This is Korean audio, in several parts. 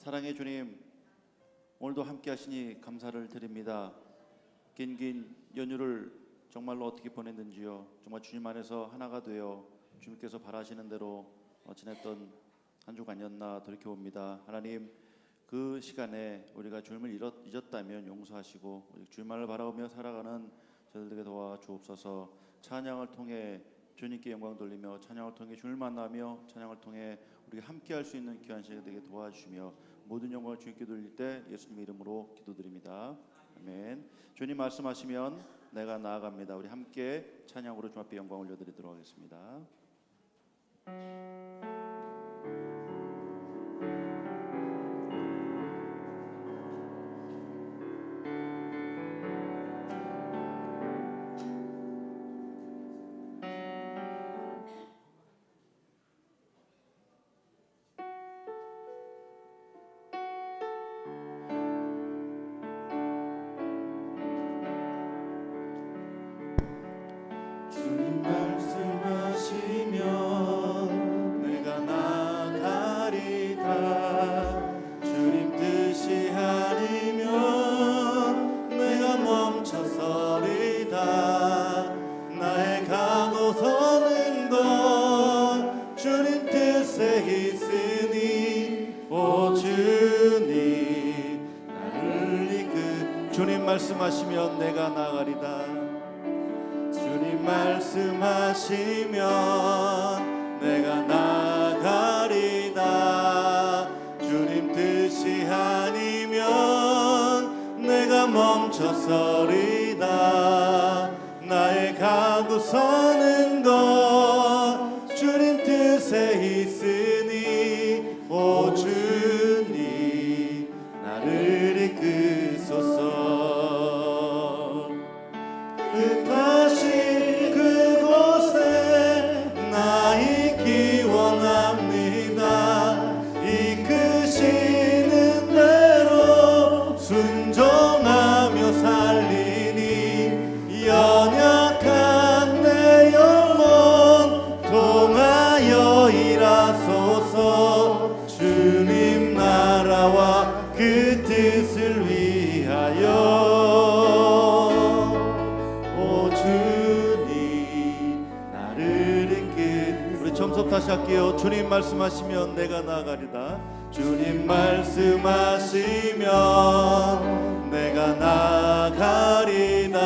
사랑의 주님, 오늘도 함께 하시니 감사를 드립니다. 긴 연휴를 정말로 어떻게 보냈는지요. 정말 주님 안에서 하나가 되어 주님께서 바라시는 대로 지냈던 한 주간이었나 돌이켜봅니다. 하나님, 그 시간에 우리가 주님을 잊었다면 용서하시고 주님만을 바라보며 살아가는 저들에게 도와주옵소서. 찬양을 통해 주님께 영광 돌리며, 찬양을 통해 주님을 만나며, 찬양을 통해 우리가 함께 할 수 있는 귀한 시간 되게 도와주시며, 모든 영광을 주님께 돌릴 때 예수님의 이름으로 기도드립니다. 아멘. 주님 말씀하시면 내가 나아갑니다. 우리 함께 찬양으로 주님 앞에 영광 올려드리도록 하겠습니다. 주님 말씀하시면 내가 나가리다. 주님 뜻이 아니면 내가 멈춰서리다. 나의 가고 서는 것 주님 뜻에 있으니, 오 주님 나를 주님 말씀하시면 내가 나가리다. 주님 말씀하시면 내가 나가리다. 주님 뜻이 아니면 내가 멈춰서리다. 나의 가고 서는 것 주님 뜻에 있으니, 오 주님 나를 이끄소서. 뜻하신 그곳에 나 있기 원합니다. 이끄시는 대로 순종하며 살리니, 연약한 내 영혼 통하여 일하소서. 주님 나라와 그 뜻을 위하여, 처음부터 다시 할게요. 주님 말씀하시면 내가 나가리다. 주님 말씀하시면 내가 나가리다.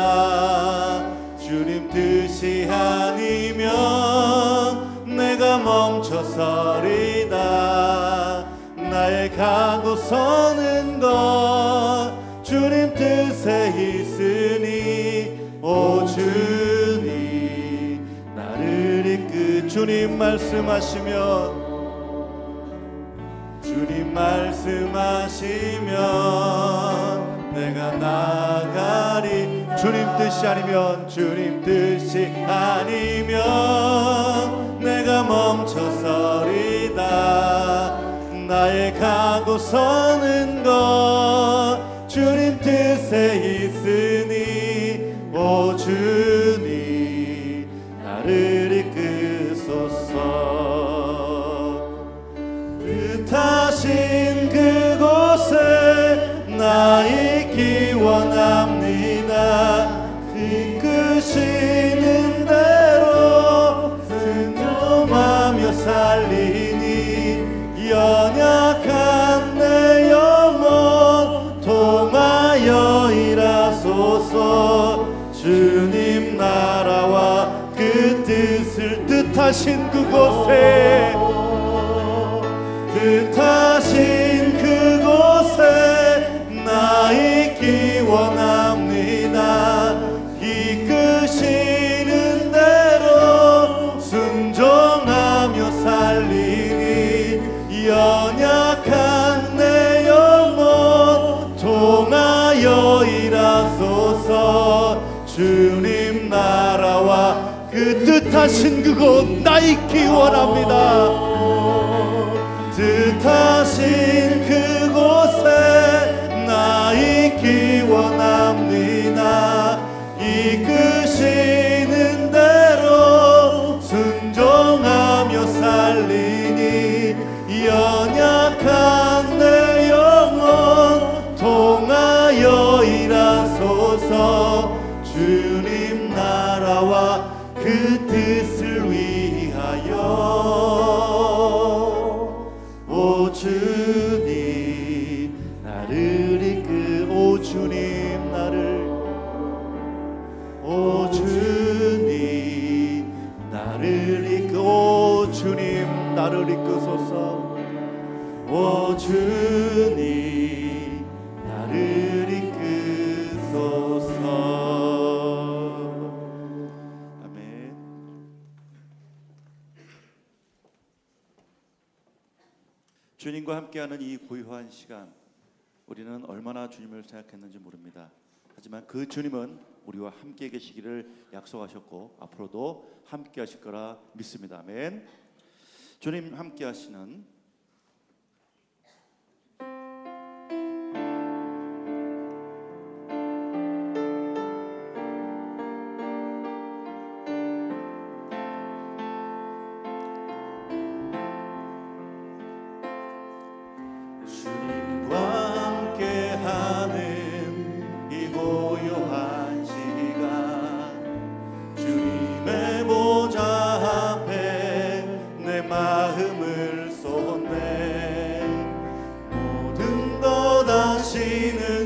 주님 뜻이 아니면 내가 멈춰서리다. 나의 가고 서는 것 주님 뜻에 있으니, 오 주님 나를 이끄. 주님 말씀하시면, 주님 말씀하시면 내가 나가리. 주님 뜻이 아니면, 주님 뜻이 아니면 내가 멈춰서리다. 나의 가고 서는 것 주님 뜻에 있으니, 오 주님 나를 이끄소서. 뜻하신 그곳에 나 있기 원합니다. 이끄시는 대로 순종하며 살리니, 연약한 내 영혼 통하여 일하소서. 주님 나라와 그 뜻을, 뜻하신 그곳에, 뜻하신 그곳에 나 있기 원합니다. 이끄시는 대로 순종하며 살리니, 연약한 내 영혼 통하여 일하소서. 주님 나라와 그 뜻하신 그곳 나 있기 원합니다. 뜻하신 그곳에 나 있기 원합니다. 이끄시는 대로 순종하며 살리니, 연약한 내 오 주님 나를 이끄소서. 아멘. 주님과 함께하는 이 고요한 시간, 우리는 얼마나 주님을 생각했는지 모릅니다. 하지만 그 주님은 우리와 함께 계시기를 약속하셨고 앞으로도 함께 하실 거라 믿습니다. 아멘. 주님 함께 하시는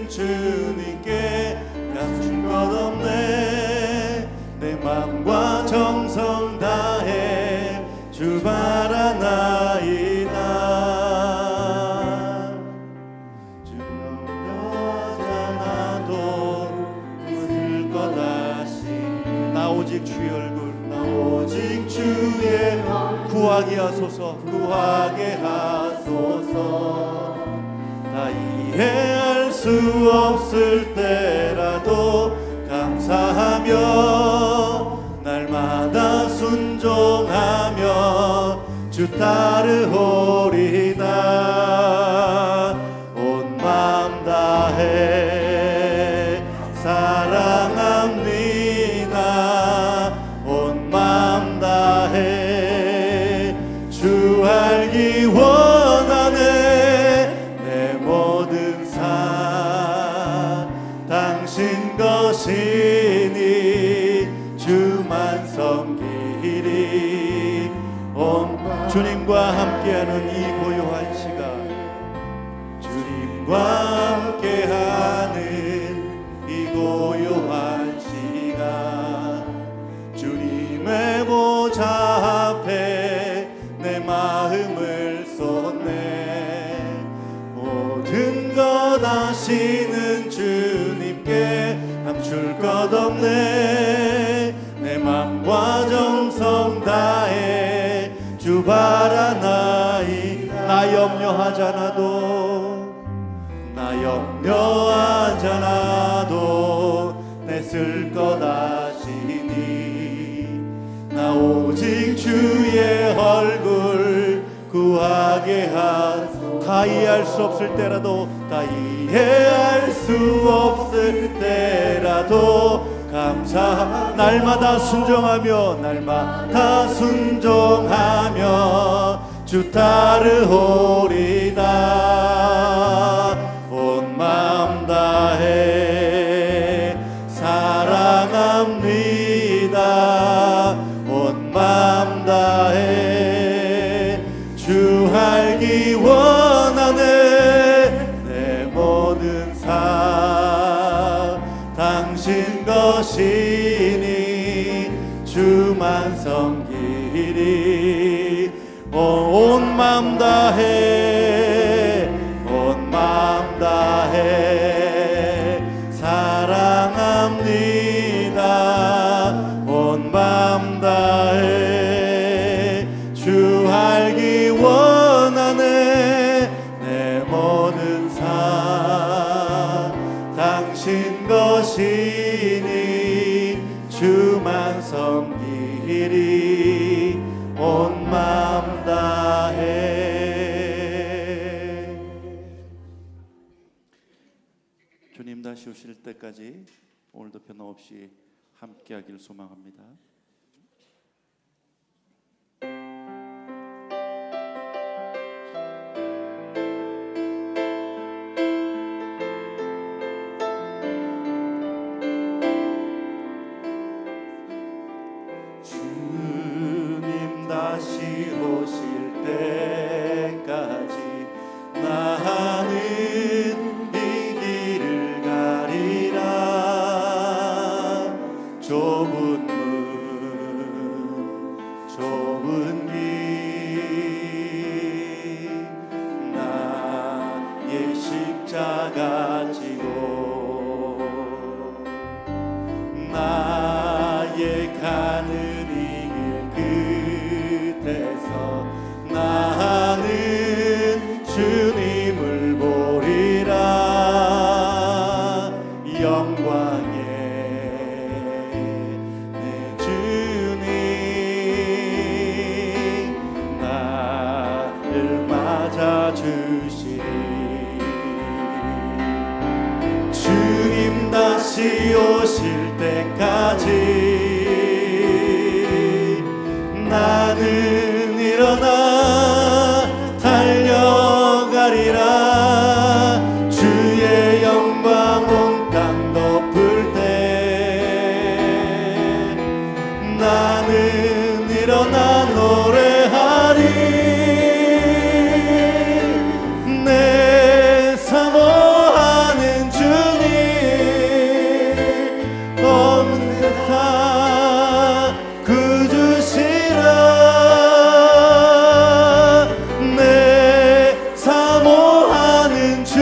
주님께 감출 것 없네. 내 맘과 정성 다해 주 바라나이다. 주 염려하잖아도 웃을 것 하시니 나 오직 주의 얼굴, 나 오직 주의 구하게 하소서, 구하게 하소서. 다 이해할 수 없을 때라도 감사하며 날마다 순종하며 주 따르오리다. 온 마음 다해 사랑합니다. 온 마음 다해 주 알기 원하네. 당신 것이니 주만 섬기리. 주님과 함께하는 이 고요한 시간, 주님과 함께하는 이 고요한 시간, 주님의 보좌 앞에 내 마음을 쏟네. 모든 것 아시는 주님께 감출 것 없네. 내 맘과 정성 다해 주 바라나이. 나 염려하잖아도, 나 염려하잖아도 내 쓸 것 아시니. 나 오직 주의 얼굴 구하게 하소서. 다 이해할 수 없을 때라도, 다 이해할 수 없을 때라도 감사. 날마다 순종하며, 날마다 순종하며 주 따르오리다. 온 마음 다해 사랑합니다. 온 마음 다해 주 알기 원하네. 내 모든 삶 당신 것이니 주만 섬기리. 온 마음 다해, 온 마음 다해 사랑합니다. 온 마음 다해 주 알기 원하네. 내 모든 삶 당신 것이니 주만 섬기리. 온 마음 다해. 주님 다시 오실 때까지 오늘도 변함없이 함께하기를 소망합니다. 다시 오실 때까지 나는 이 길을 가리라. 좁은 문 십자가 지고 나의 가는 이 길 끝에서 나는 주님을 보리라. 영광의 내 주님 나를 맞아주시리. 주님 다시 오실 때까지 나는 일어나 달려가리라. 주의 영광 온 땅 덮을 때 나는 일어나 노래하리. 내 사모하는 주님 온 세상 구주시라. 내 사모하는 주님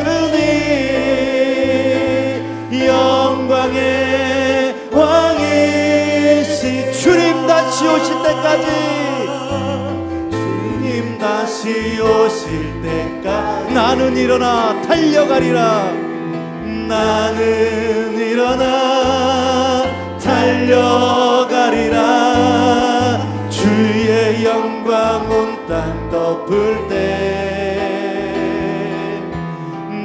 영광의 왕이시. 주님 다시 오실 때까지 주님 다시 오실 때까지 나는 일어나 달려가리라. 나는 일어나 달려가리라. 주의 영광 온 땅 덮을 때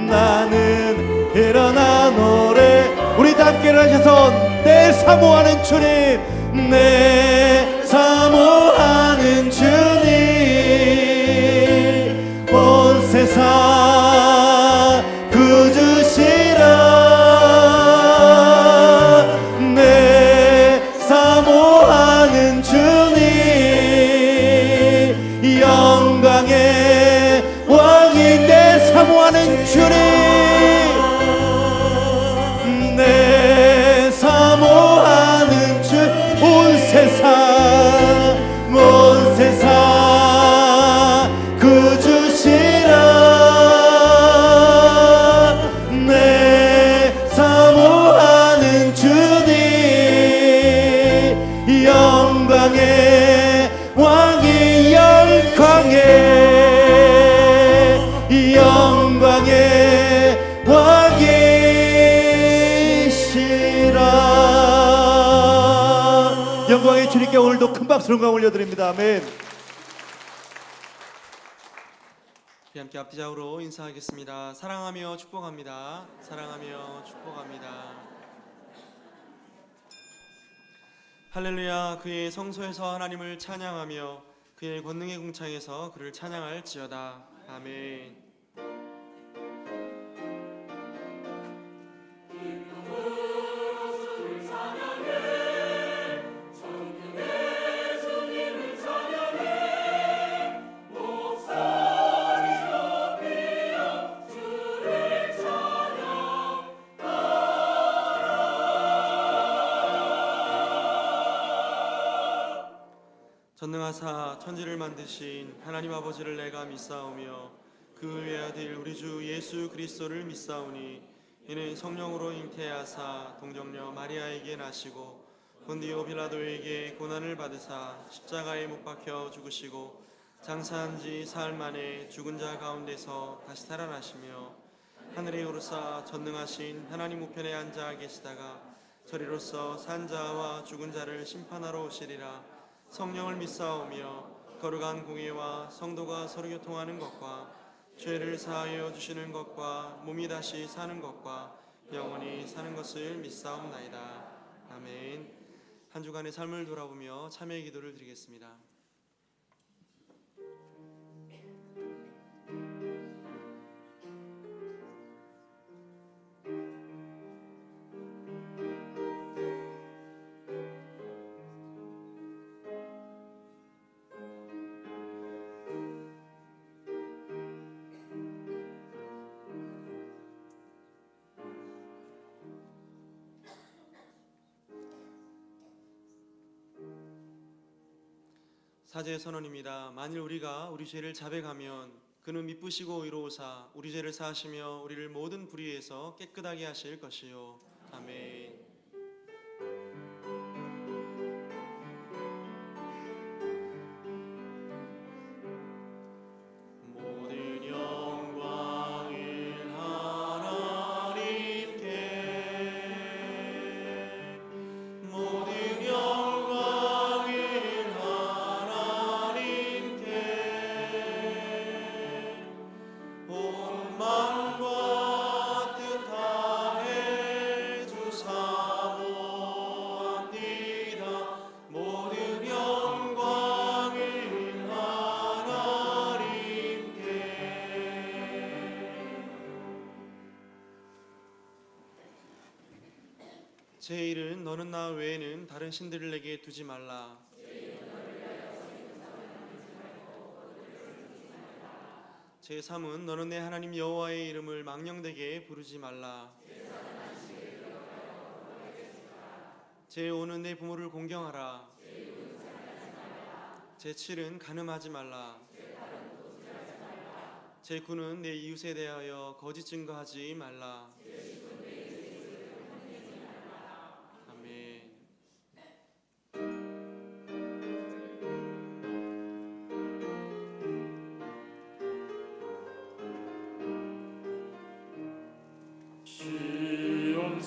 나는 일어나 노래. 우리 다 함께 일어나셔서 내 사모하는 주님, 내 사모하는 주님 온 세상 구주시라. 내 사모하는 주님 영광의 왕이. 내 사모하는 주님, 내 사모하는 주 온 세상 구주시라. 내 사모하는 주님 영광의 왕이. 영광의 왕이시라. 영광의 주님께 오늘도 큰 박수를 올려드립니다. 아멘. 함께 앞뒤좌우로 인사하겠습니다. 사랑하며 축복합니다. 사랑하며 축복합니다. 할렐루야. 그의 성소에서 하나님을 찬양하며 그의 권능의 궁창에서 그를 찬양할지어다. 아멘. 전능하사 천지를 만드신 하나님 아버지를 내가 믿사오며 그 외아들 우리 주 예수 그리스도를 믿사오니 이는 성령으로 잉태하사 동정녀 마리아에게 나시고 본디오 빌라도에게 고난을 받으사 십자가에 못 박혀 죽으시고 장사한 지 사흘 만에 죽은 자 가운데서 다시 살아나시며 하늘에 오르사 전능하신 하나님 우편에 앉아 계시다가 저리로서 산 자와 죽은 자를 심판하러 오시리라. 성령을 믿사오며 거룩한 공예와 성도가 서로 교통하는 것과 죄를 사하여 주시는 것과 몸이 다시 사는 것과 영원히 사는 것을 믿사옵나이다. 아멘. 한 주간의 삶을 돌아보며 참회의 기도를 드리겠습니다. 사죄의 선언입니다. 만일 우리가 우리 죄를 자백하면 그는 미쁘시고 의로우사 우리 죄를 사하시며 우리를 모든 불의에서 깨끗하게 하실 것이요. 아멘. 모든 영광을 하나님께, 모든 영광을 하나님께, 온 만과 뜻 다해 주사모합니다. 모든 영광을 하나님께. 제1은 너는 나 외에는 다른 신들을 내게 두지 말라. 제3은 너는 내 하나님 여호와의 이름을 망령되게 부르지 말라. 제5는 내 부모를 공경하라. 제7은 간음하지 말라. 제9는 내 이웃에 대하여 거짓 증거하지 말라. 아멘.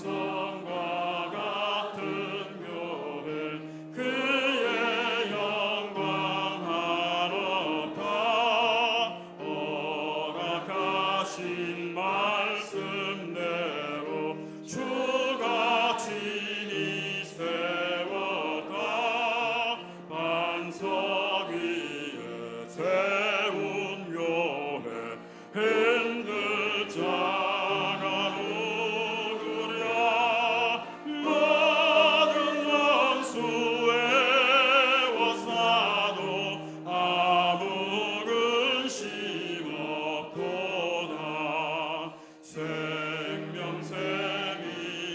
시온성과 같은 교회 그의 영광 하롭다. 허락하신 말씀대로 주가 친히 세웠다. 반석 위에 세운 교회 흔들 자가 누구랴. 모든 원수의 워사도 아무 근심 없도다. 생명샘이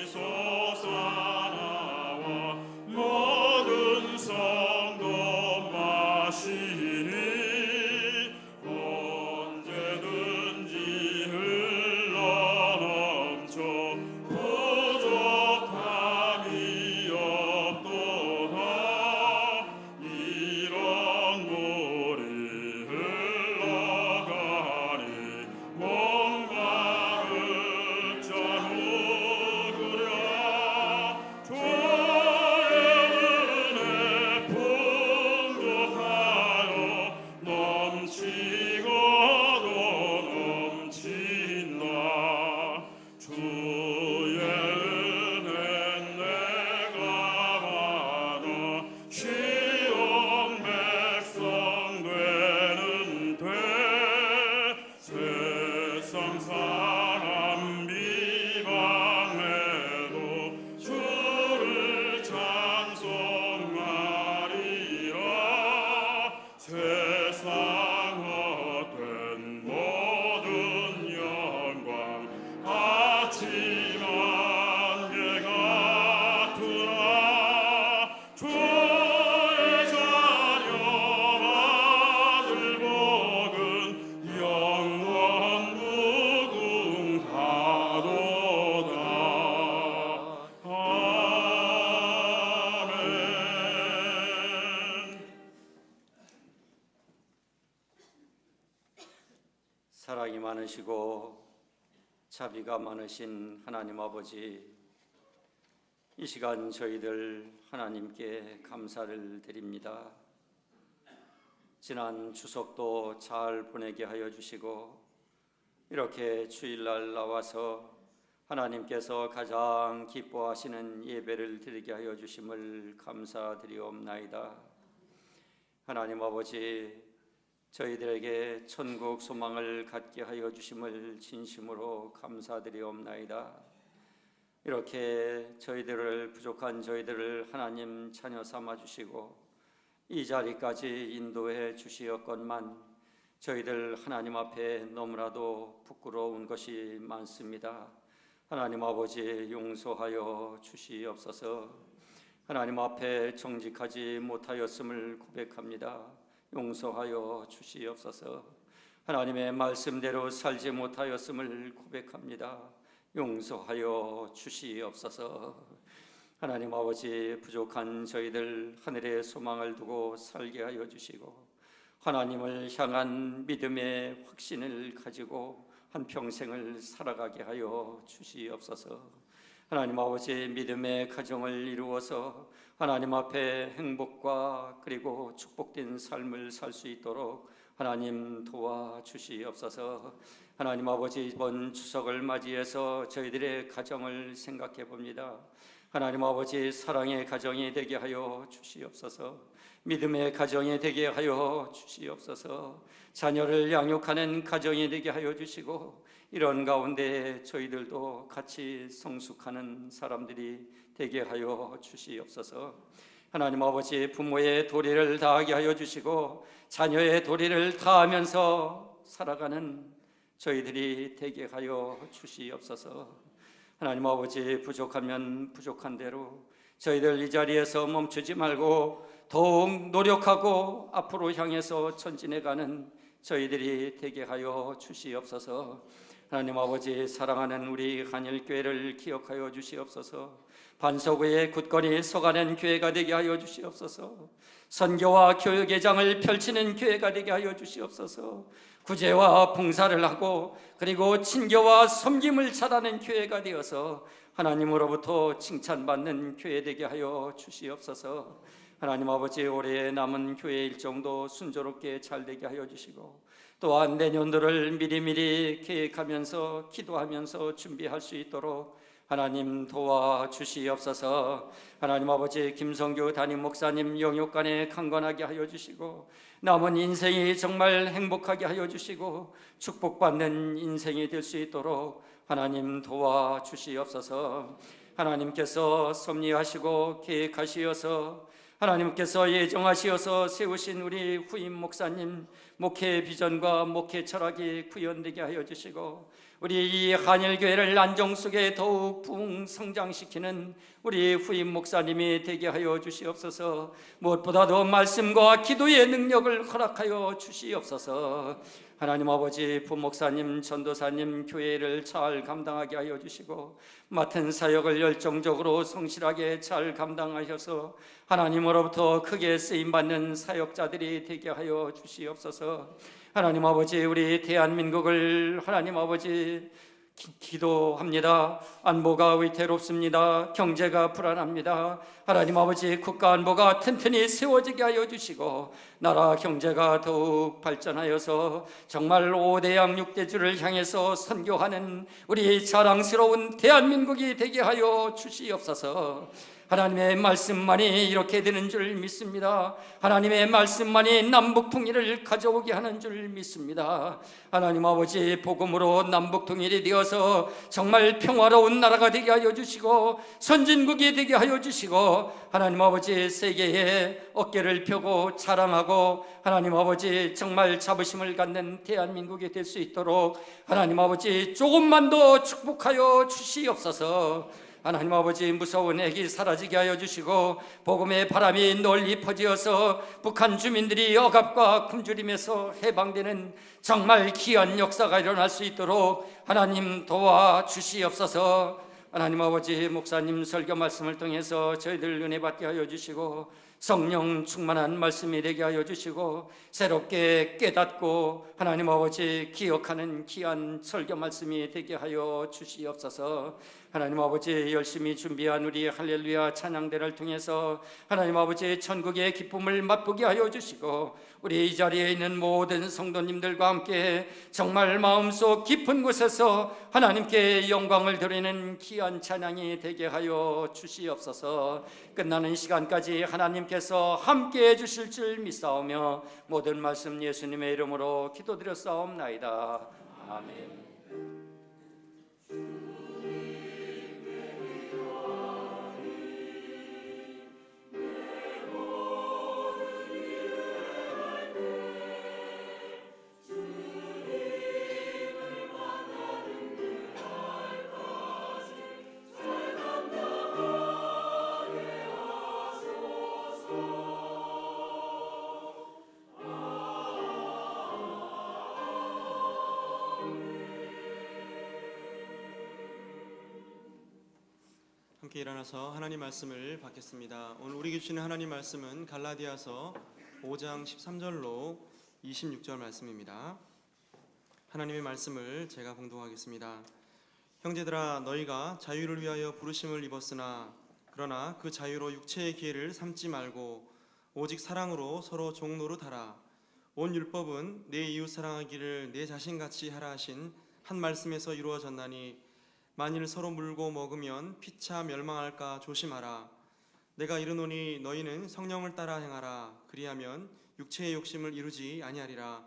솟아나와 모든 성도 마시니 언제든지 흘러넘쳐 부족함이 없도다. 이런 물이 흘러가니 몸과 흑자 누구랴. 주의 은혜 풍족하여 넘치고도 넘친다. 주의 은혜 내가 받아 시온 백성 되는데 세상 사람 비방해도 주를 찬송하리라. 세상 헛된 모든 영광 아침 안개 같으라. 주의 자녀 아들 복은 영원 무궁하도다. 아멘. 사랑이 많으시고 자비가 많으신 하나님 아버지, 이 시간 저희들 하나님께 감사를 드립니다. 지난 추석도 잘 보내게 하여 주시고 이렇게 주일날 나와서 하나님께서 가장 기뻐하시는 예배를 드리게 하여 주심을 감사드리옵나이다. 하나님 아버지, 저희들에게 천국 소망을 갖게 하여 주심을 진심으로 감사드리옵나이다. 이렇게 저희들을, 부족한 저희들을 하나님 자녀 삼아 주시고 이 자리까지 인도해 주시었건만 저희들 하나님 앞에 너무나도 부끄러운 것이 많습니다. 하나님 아버지, 용서하여 주시옵소서. 하나님 앞에 정직하지 못하였음을 고백합니다. 용서하여 주시옵소서. 하나님의 말씀대로 살지 못하였음을 고백합니다. 용서하여 주시옵소서. 하나님 아버지, 부족한 저희들 하늘의 소망을 두고 살게 하여 주시고 하나님을 향한 믿음의 확신을 가지고 한평생을 살아가게 하여 주시옵소서. 하나님 아버지, 믿음의 가정을 이루어서 하나님 앞에 행복과 그리고 축복된 삶을 살 수 있도록 하나님 도와주시옵소서. 하나님 아버지, 이번 추석을 맞이해서 저희들의 가정을 생각해 봅니다. 하나님 아버지, 사랑의 가정이 되게 하여 주시옵소서. 믿음의 가정이 되게 하여 주시옵소서. 자녀를 양육하는 가정이 되게 하여 주시고 이런 가운데 저희들도 같이 성숙하는 사람들이 되게 하여 주시옵소서. 하나님 아버지, 부모의 도리를 다하게 하여 주시고 자녀의 도리를 다하면서 살아가는 저희들이 되게 하여 주시옵소서. 하나님 아버지, 부족하면 부족한 대로 저희들 이 자리에서 멈추지 말고 더욱 노력하고 앞으로 향해서 전진해가는 저희들이 되게 하여 주시옵소서. 하나님 아버지, 사랑하는 우리 한일교회를 기억하여 주시옵소서. 반석 위에 굳건히 서가는 교회가 되게 하여 주시옵소서. 선교와 교육의 장을 펼치는 교회가 되게 하여 주시옵소서. 구제와 봉사를 하고 그리고 친교와 섬김을 잘하는 교회가 되어서 하나님으로부터 칭찬받는 교회 되게 하여 주시옵소서. 하나님 아버지, 올해 남은 교회 일정도 순조롭게 잘 되게 하여 주시고 또한 내년도를 미리미리 계획하면서 기도하면서 준비할 수 있도록 하나님 도와주시옵소서. 하나님 아버지, 김성규 담임 목사님 영육간에 강건하게 하여 주시고 남은 인생이 정말 행복하게 하여 주시고 축복받는 인생이 될 수 있도록 하나님 도와주시옵소서. 하나님께서 섭리하시고 계획하시어서 하나님께서 예정하시어서 세우신 우리 후임 목사님 목회 비전과 목회 철학이 구현되게 하여 주시고 우리 이 한일교회를 안정 속에 더욱 부흥 성장시키는 우리 후임 목사님이 되게 하여 주시옵소서. 무엇보다도 말씀과 기도의 능력을 허락하여 주시옵소서. 하나님 아버지, 부목사님, 전도사님 교회를 잘 감당하게 하여 주시고 맡은 사역을 열정적으로 성실하게 잘 감당하셔서 하나님으로부터 크게 쓰임받는 사역자들이 되게 하여 주시옵소서. 하나님 아버지, 우리 대한민국을 하나님 아버지 기도합니다. 안보가 위태롭습니다. 경제가 불안합니다. 하나님 아버지, 국가 안보가 튼튼히 세워지게 하여 주시고 나라 경제가 더욱 발전하여서 정말 5대양 6대주를 향해서 선교하는 우리 자랑스러운 대한민국이 되게 하여 주시옵소서. 하나님의 말씀만이 이렇게 되는 줄 믿습니다. 하나님의 말씀만이 남북 통일을 가져오게 하는 줄 믿습니다. 하나님 아버지, 복음으로 남북 통일이 되어서 정말 평화로운 나라가 되게 하여 주시고 선진국이 되게 하여 주시고 하나님 아버지, 세계에 어깨를 펴고 자랑하고 하나님 아버지 정말 자부심을 갖는 대한민국이 될 수 있도록 하나님 아버지 조금만 더 축복하여 주시옵소서. 하나님 아버지, 무서운 핵이 사라지게 하여 주시고 복음의 바람이 널리 퍼지어서 북한 주민들이 억압과 굶주림에서 해방되는 정말 귀한 역사가 일어날 수 있도록 하나님 도와주시옵소서. 하나님 아버지, 목사님 설교 말씀을 통해서 저희들 은혜 받게 하여 주시고 성령 충만한 말씀이 되게 하여 주시고 새롭게 깨닫고 하나님 아버지 기억하는 귀한 설교 말씀이 되게 하여 주시옵소서. 하나님 아버지, 열심히 준비한 우리 할렐루야 찬양대를 통해서 하나님 아버지 천국의 기쁨을 맛보게 하여 주시고 우리 이 자리에 있는 모든 성도님들과 함께 정말 마음속 깊은 곳에서 하나님께 영광을 드리는 귀한 찬양이 되게 하여 주시옵소서. 끝나는 시간까지 하나님께서 함께 해주실 줄 믿사오며 모든 말씀 예수님의 이름으로 기도드렸사옵나이다. 아멘. 함께 일어나서 하나님 말씀을 받겠습니다. 오늘 우리에게 주시는 하나님 말씀은 갈라디아서 5장 13절로 26절 말씀입니다. 하나님의 말씀을 제가 봉독하겠습니다. 형제들아, 너희가 자유를 위하여 부르심을 입었으나 그러나 그 자유로 육체의 기회를 삼지 말고 오직 사랑으로 서로 종노릇하라. 온 율법은 내 이웃 사랑하기를 내 자신같이 하라 하신 한 말씀에서 이루어졌나니 만일 서로 물고 먹으면 피차 멸망할까 조심하라. 내가 이르노니 너희는 성령을 따라 행하라. 그리하면 육체의 욕심을 이루지 아니하리라.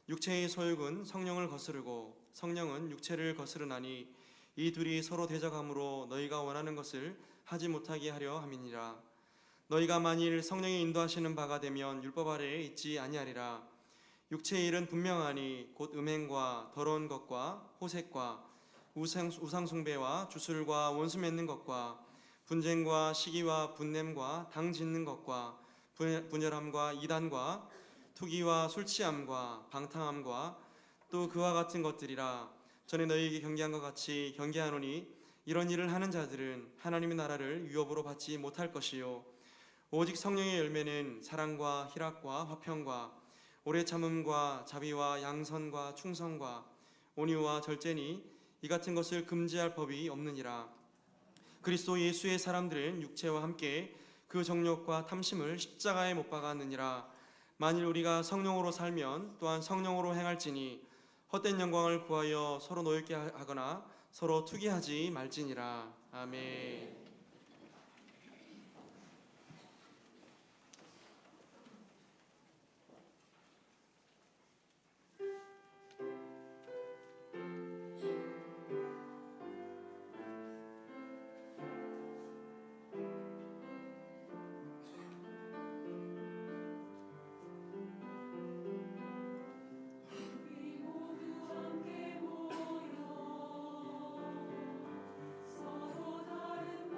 육체의 소욕은 성령을 거스르고 성령은 육체를 거스르나니 이 둘이 서로 대적함으로 너희가 원하는 것을 하지 못하게 하려 함이니라. 너희가 만일 성령의 인도하시는 바가 되면 율법 아래에 있지 아니하리라. 육체의 일은 분명하니 곧 음행과 더러운 것과 호색과 우상숭배와 주술과 원수 맺는 것과 분쟁과 시기와 분냄과 당 짓는 것과 분열함과 이단과 투기와 술취함과 방탕함과 또 그와 같은 것들이라. 전에 너희에게 경계한 것 같이 경계하노니 이런 일을 하는 자들은 하나님의 나라를 유업으로 받지 못할 것이요 오직 성령의 열매는 사랑과 희락과 화평과 오래 참음과 자비와 양선과 충성과 온유와 절제니 이 같은 것을 금지할 법이 없느니라. 그리스도 예수의 사람들은 육체와 함께 그 정욕과 탐심을 십자가에 못 박았느니라. 만일 우리가 성령으로 살면 또한 성령으로 행할지니 헛된 영광을 구하여 서로 노엽게 하거나 서로 투기하지 말지니라. 아멘. 서로 다른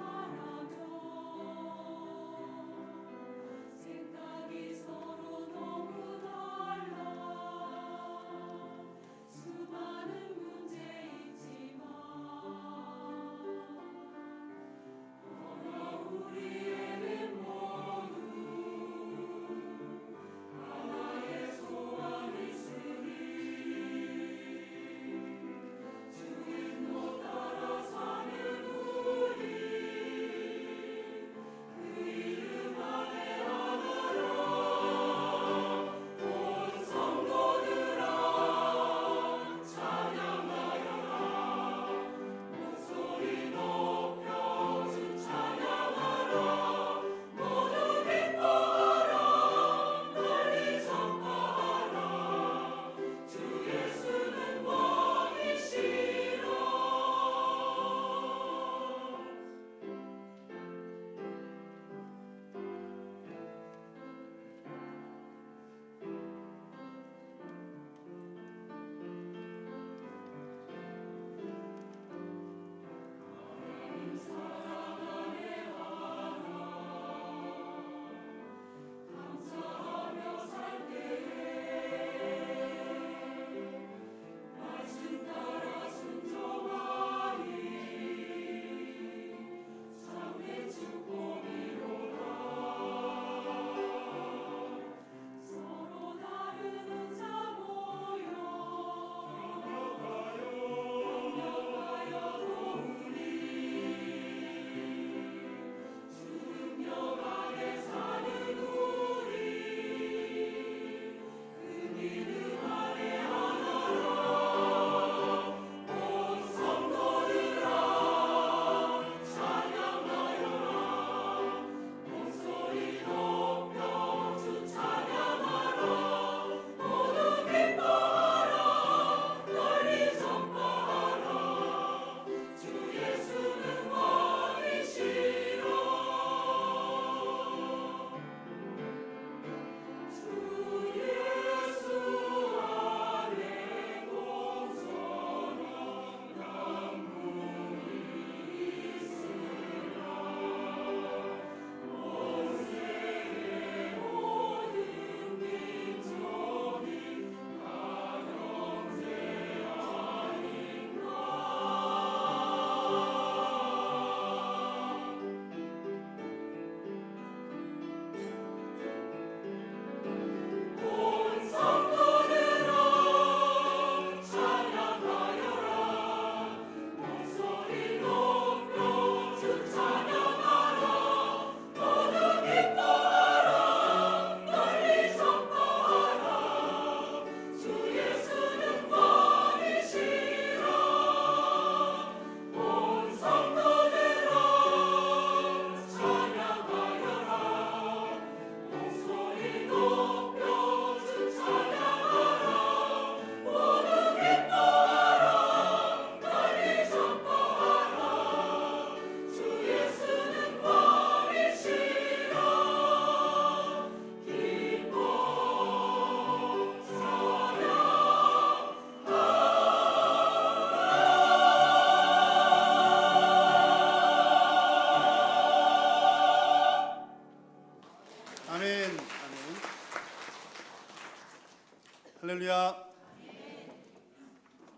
할렐루야.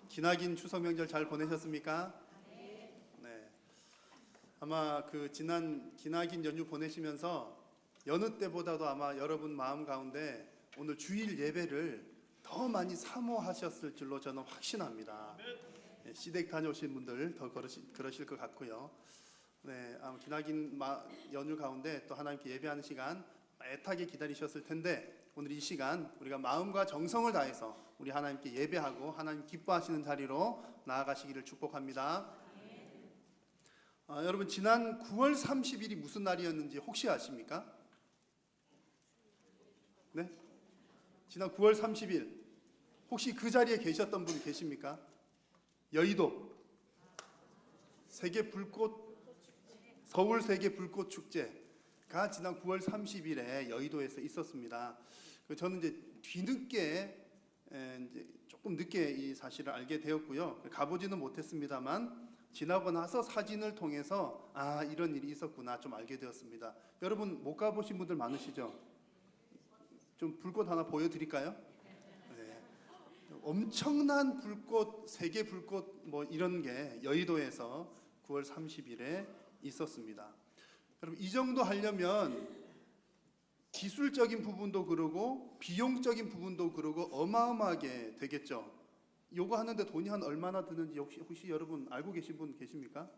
기나긴 추석 명절 잘 보내셨습니까? 네. 아마 그 지난 기나긴 연휴 보내시면서 여느 때보다도 아마 여러분 마음 가운데 오늘 주일 예배를 더 많이 사모하셨을 줄로 저는 확신합니다. 네, 시댁 다녀오신 분들 더 그러실 것 같고요. 네, 아마 기나긴 연휴 가운데 또 하나님께 예배하는 시간 애타게 기다리셨을 텐데 오늘 이 시간 우리가 마음과 정성을 다해서 우리 하나님께 예배하고 하나님 기뻐하시는 자리로 나아가시기를 축복합니다. 여러분 지난 9월 30일이 무슨 날이었는지 혹시 아십니까? 네? 지난 9월 30일 혹시 그 자리에 계셨던 분 계십니까? 여의도 서울 세계 불꽃 축제가 지난 9월 30일에 여의도에서 있었습니다. 저는 이제 뒤늦게 이제 조금 늦게 이 사실을 알게 되었고요. 가보지는 못했습니다만 지나고 나서 사진을 통해서 아 이런 일이 있었구나 좀 알게 되었습니다. 여러분 못 가보신 분들 많으시죠? 좀 불꽃 하나 보여드릴까요? 네. 엄청난 불꽃, 세계 불꽃 뭐 이런 게 여의도에서 9월 30일에 있었습니다. 여러분 이 정도 하려면 기술적인 부분도 그러고 비용적인 부분도 그러고 어마어마하게 되겠죠. 요거 하는데 돈이 한 얼마나 드는지 혹시 여러분 알고 계신 분 계십니까?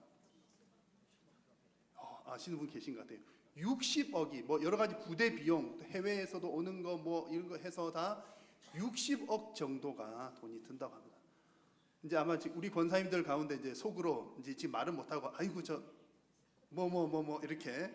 아시는 분 계신 것 같아요. 60억이 뭐 여러 가지 부대 비용, 해외에서도 오는 거 뭐 이런 거 해서 다 60억 정도가 돈이 든다고 합니다. 이제 아마 우리 권사님들 가운데 이제 속으로 이제 지금 말은 못 하고 아이고 저 뭐 이렇게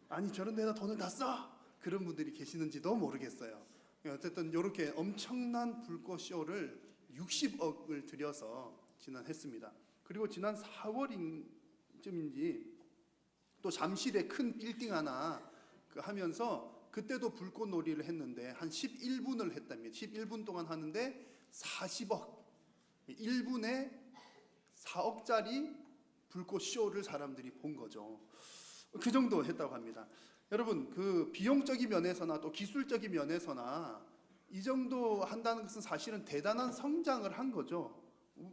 아니 저런 데다 돈을 다 써. 그런 분들이 계시는지도 모르겠어요. 어쨌든 이렇게 엄청난 불꽃 쇼를 60억을 들여서 진행했습니다. 그리고 지난 4월쯤인지 또 잠실에 큰 빌딩 하나 하면서 그때도 불꽃 놀이를 했는데 한 11분을 했답니다. 11분 동안 하는데 40억, 1분에 4억짜리 불꽃 쇼를 사람들이 본 거죠. 그 정도 했다고 합니다. 여러분 그 비용적인 면에서나 또 기술적인 면에서나 이 정도 한다는 것은 사실은 대단한 성장을 한 거죠.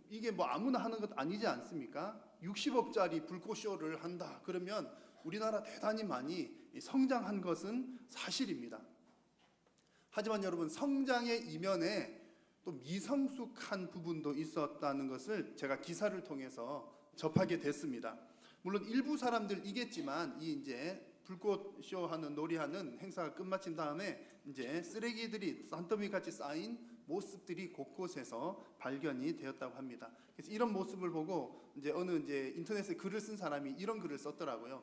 이게 뭐 아무나 하는 것 아니지 않습니까? 60억짜리 불꽃쇼를 한다 그러면 우리나라 대단히 많이 성장한 것은 사실입니다. 하지만 여러분 성장의 이면에 또 미성숙한 부분도 있었다는 것을 제가 기사를 통해서 접하게 됐습니다. 물론 일부 사람들이겠지만 이 이제 불꽃쇼 하는 놀이하는 행사가 끝마친 다음에 이제 쓰레기들이 산더미 같이 쌓인 모습들이 곳곳에서 발견이 되었다고 합니다. 그래서 이런 모습을 보고 이제 어느 이제 인터넷에 글을 쓴 사람이 이런 글을 썼더라고요.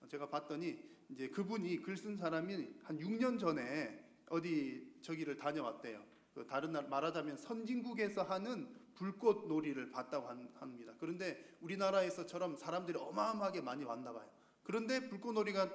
제가 봤더니 이제 그분이 글 쓴 사람이 한 6년 전에 어디 저기를 다녀왔대요. 다른 날 말하자면 선진국에서 하는 불꽃 놀이를 봤다고 합니다. 그런데 우리나라에서처럼 사람들이 어마어마하게 많이 왔나 봐요. 그런데 불꽃놀이가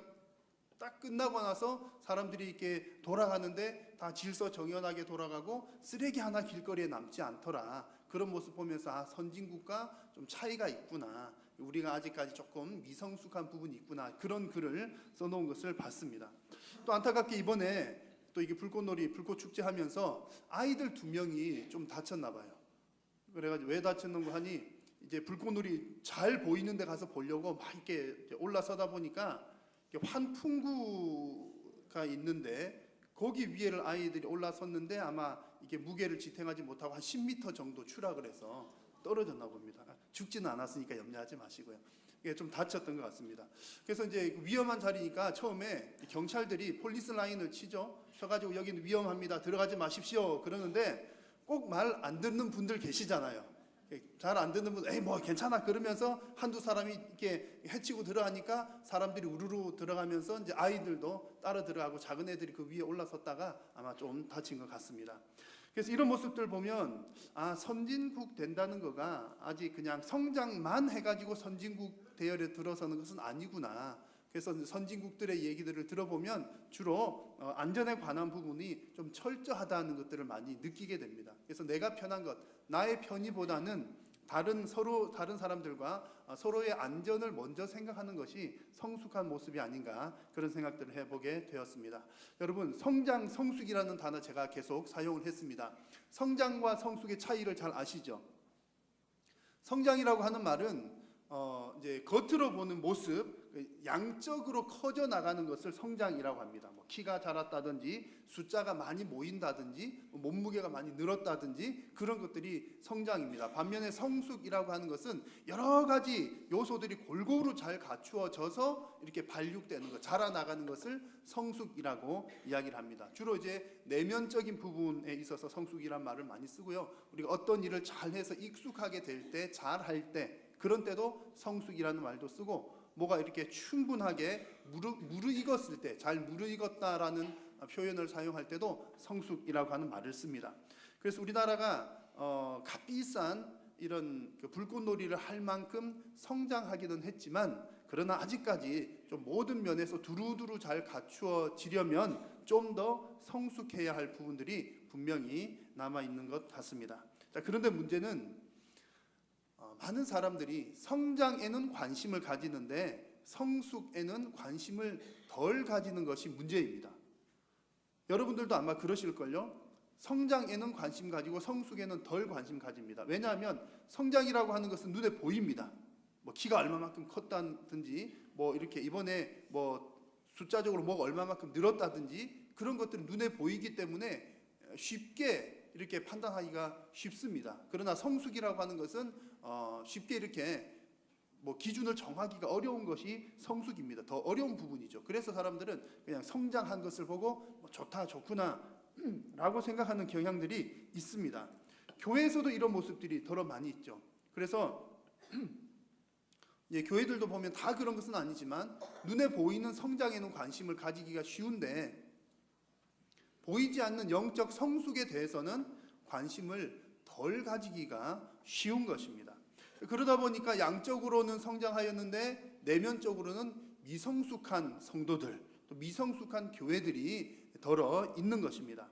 딱 끝나고 나서 사람들이 이렇게 돌아가는데 다 질서정연하게 돌아가고 쓰레기 하나 길거리에 남지 않더라. 그런 모습 보면서 아 선진국과 좀 차이가 있구나. 우리가 아직까지 조금 미성숙한 부분이 있구나. 그런 글을 써놓은 것을 봤습니다. 또 안타깝게 이번에 또 이게 불꽃놀이, 불꽃축제 하면서 아이들 2명이 좀 다쳤나 봐요. 그래가지고 왜 다쳤는가 하니 이제 불꽃놀이 잘 보이는 데 가서 보려고 막 이렇게 올라서다 보니까 환풍구가 있는데 거기 위에를 아이들이 올라섰는데 아마 이게 무게를 지탱하지 못하고 한 10m 정도 추락을 해서 떨어졌나 봅니다. 죽지는 않았으니까 염려하지 마시고요. 이게 좀 다쳤던 것 같습니다. 그래서 이제 위험한 자리니까 처음에 경찰들이 폴리스 라인을 쳐가지고 여기는 위험합니다. 들어가지 마십시오. 그러는데 꼭 말 안 듣는 분들 계시잖아요. 잘 안 듣는 분, 에이 뭐 괜찮아 그러면서 한두 사람이 이렇게 해치고 들어가니까 사람들이 우르르 들어가면서 이제 아이들도 따라 들어가고 작은 애들이 그 위에 올라섰다가 아마 좀 다친 것 같습니다. 그래서 이런 모습들 보면 아 선진국 된다는 거가 아직 그냥 성장만 해가지고 선진국 대열에 들어서는 것은 아니구나. 그래서 선진국들의 얘기들을 들어보면 주로 안전에 관한 부분이 좀 철저하다는 것들을 많이 느끼게 됩니다. 그래서 내가 편한 것, 나의 편의보다는 다른 사람들과 서로의 안전을 먼저 생각하는 것이 성숙한 모습이 아닌가 그런 생각들을 해보게 되었습니다. 여러분, 성장, 성숙이라는 단어 제가 계속 사용을 했습니다. 성장과 성숙의 차이를 잘 아시죠? 성장이라고 하는 말은 이제 겉으로 보는 모습, 양적으로 커져 나가는 것을 성장이라고 합니다. 뭐 키가 자랐다든지 숫자가 많이 모인다든지 몸무게가 많이 늘었다든지 그런 것들이 성장입니다. 반면에 성숙이라고 하는 것은 여러 가지 요소들이 골고루 잘 갖추어져서 이렇게 발육되는 것, 자라나가는 것을 성숙이라고 이야기를 합니다. 주로 이제 내면적인 부분에 있어서 성숙이란 말을 많이 쓰고요. 우리가 어떤 일을 잘해서 익숙하게 될 때, 잘할 때, 그런 때도 성숙이라는 말도 쓰고, 뭐가 이렇게 충분하게 무르익었을 때, 잘 무르익었다라는 표현을 사용할 때도 성숙이라고 하는 말을 씁니다. 그래서 우리나라가 값비싼 이런 불꽃놀이를 할 만큼 성장하기는 했지만, 그러나 아직까지 좀 모든 면에서 두루두루 잘 갖추어지려면 좀 더 성숙해야 할 부분들이 분명히 남아 있는 것 같습니다. 자, 그런데 문제는 많은 사람들이 성장에는 관심을 가지는데 성숙에는 관심을 덜 가지는 것이 문제입니다. 여러분들도 아마 그러실걸요? 성장에는 관심 가지고 성숙에는 덜 관심 가집니다. 왜냐하면 성장이라고 하는 것은 눈에 보입니다. 뭐 키가 얼마만큼 컸다든지, 뭐 이렇게 이번에 뭐 숫자적으로 뭐가 얼마만큼 늘었다든지, 그런 것들은 눈에 보이기 때문에 쉽게 이렇게 판단하기가 쉽습니다. 그러나 성숙이라고 하는 것은 쉽게 이렇게 뭐 기준을 정하기가 어려운 것이 성숙입니다. 더 어려운 부분이죠. 그래서 사람들은 그냥 성장한 것을 보고 뭐 좋다, 좋구나 라고 생각하는 경향들이 있습니다. 교회에서도 이런 모습들이 더러 많이 있죠. 그래서 교회들도 보면 다 그런 것은 아니지만 눈에 보이는 성장에는 관심을 가지기가 쉬운데, 보이지 않는 영적 성숙에 대해서는 관심을 덜 가지기가 쉬운 것입니다. 그러다 보니까 양적으로는 성장하였는데 내면적으로는 미성숙한 성도들, 또 미성숙한 교회들이 더러 있는 것입니다.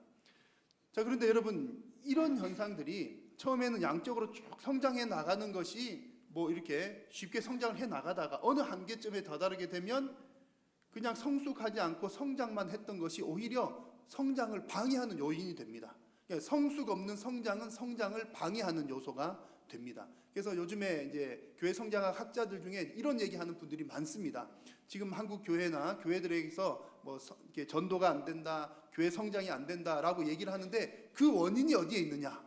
자, 그런데 여러분, 이런 현상들이 처음에는 양적으로 쭉 성장해 나가는 것이 뭐 이렇게 쉽게 성장을 해 나가다가 어느 한계점에 다다르게 되면 그냥 성숙하지 않고 성장만 했던 것이 오히려 성장을 방해하는 요인이 됩니다. 성숙 없는 성장은 성장을 방해하는 요소가 됩니다. 그래서 요즘에 이제 교회 성장학 학자들 중에 이런 얘기하는 분들이 많습니다. 지금 한국 교회나 교회들에게서 뭐 이렇게 전도가 안 된다, 교회 성장이 안 된다라고 얘기를 하는데, 그 원인이 어디에 있느냐?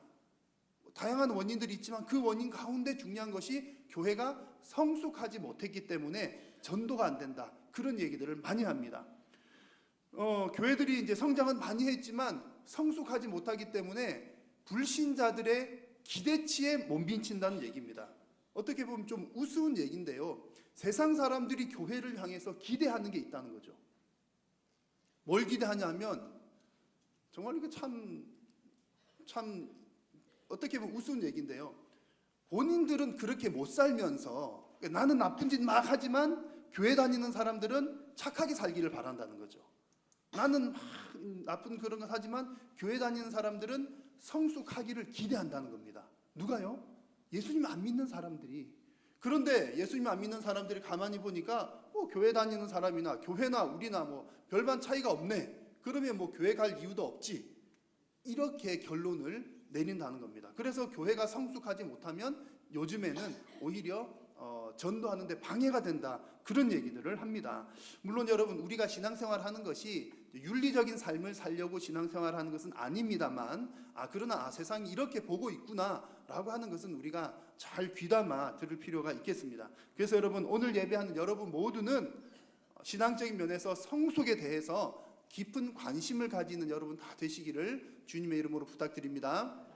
다양한 원인들이 있지만 그 원인 가운데 중요한 것이 교회가 성숙하지 못했기 때문에 전도가 안 된다, 그런 얘기들을 많이 합니다. 교회들이 이제 성장은 많이 했지만 성숙하지 못하기 때문에 불신자들의 기대치에 못 미친다는 얘기입니다. 어떻게 보면 좀 우스운 얘기인데요, 세상 사람들이 교회를 향해서 기대하는 게 있다는 거죠. 뭘 기대하냐면, 정말 이거 참 어떻게 보면 우스운 얘기인데요, 본인들은 그렇게 못 살면서 나는 나쁜 짓 막 하지만 교회 다니는 사람들은 착하게 살기를 바란다는 거죠. 나는 나쁜 그런 것 하지만 교회 다니는 사람들은 성숙하기를 기대한다는 겁니다. 누가요? 예수님 안 믿는 사람들이. 그런데 예수님 안 믿는 사람들이 가만히 보니까 교회 다니는 사람이나 교회나 우리나 뭐 별반 차이가 없네. 그러면 뭐 교회 갈 이유도 없지. 이렇게 결론을 내린다는 겁니다. 그래서 교회가 성숙하지 못하면 요즘에는 오히려 전도하는데 방해가 된다, 그런 얘기들을 합니다. 물론 여러분, 우리가 신앙생활 하는 것이 윤리적인 삶을 살려고 신앙생활 하는 것은 아닙니다만, 그러나 세상이 이렇게 보고 있구나 라고 하는 것은 우리가 잘 귀담아 들을 필요가 있겠습니다. 그래서 여러분, 오늘 예배하는 여러분 모두는 신앙적인 면에서 성숙에 대해서 깊은 관심을 가지는 여러분 다 되시기를 주님의 이름으로 부탁드립니다.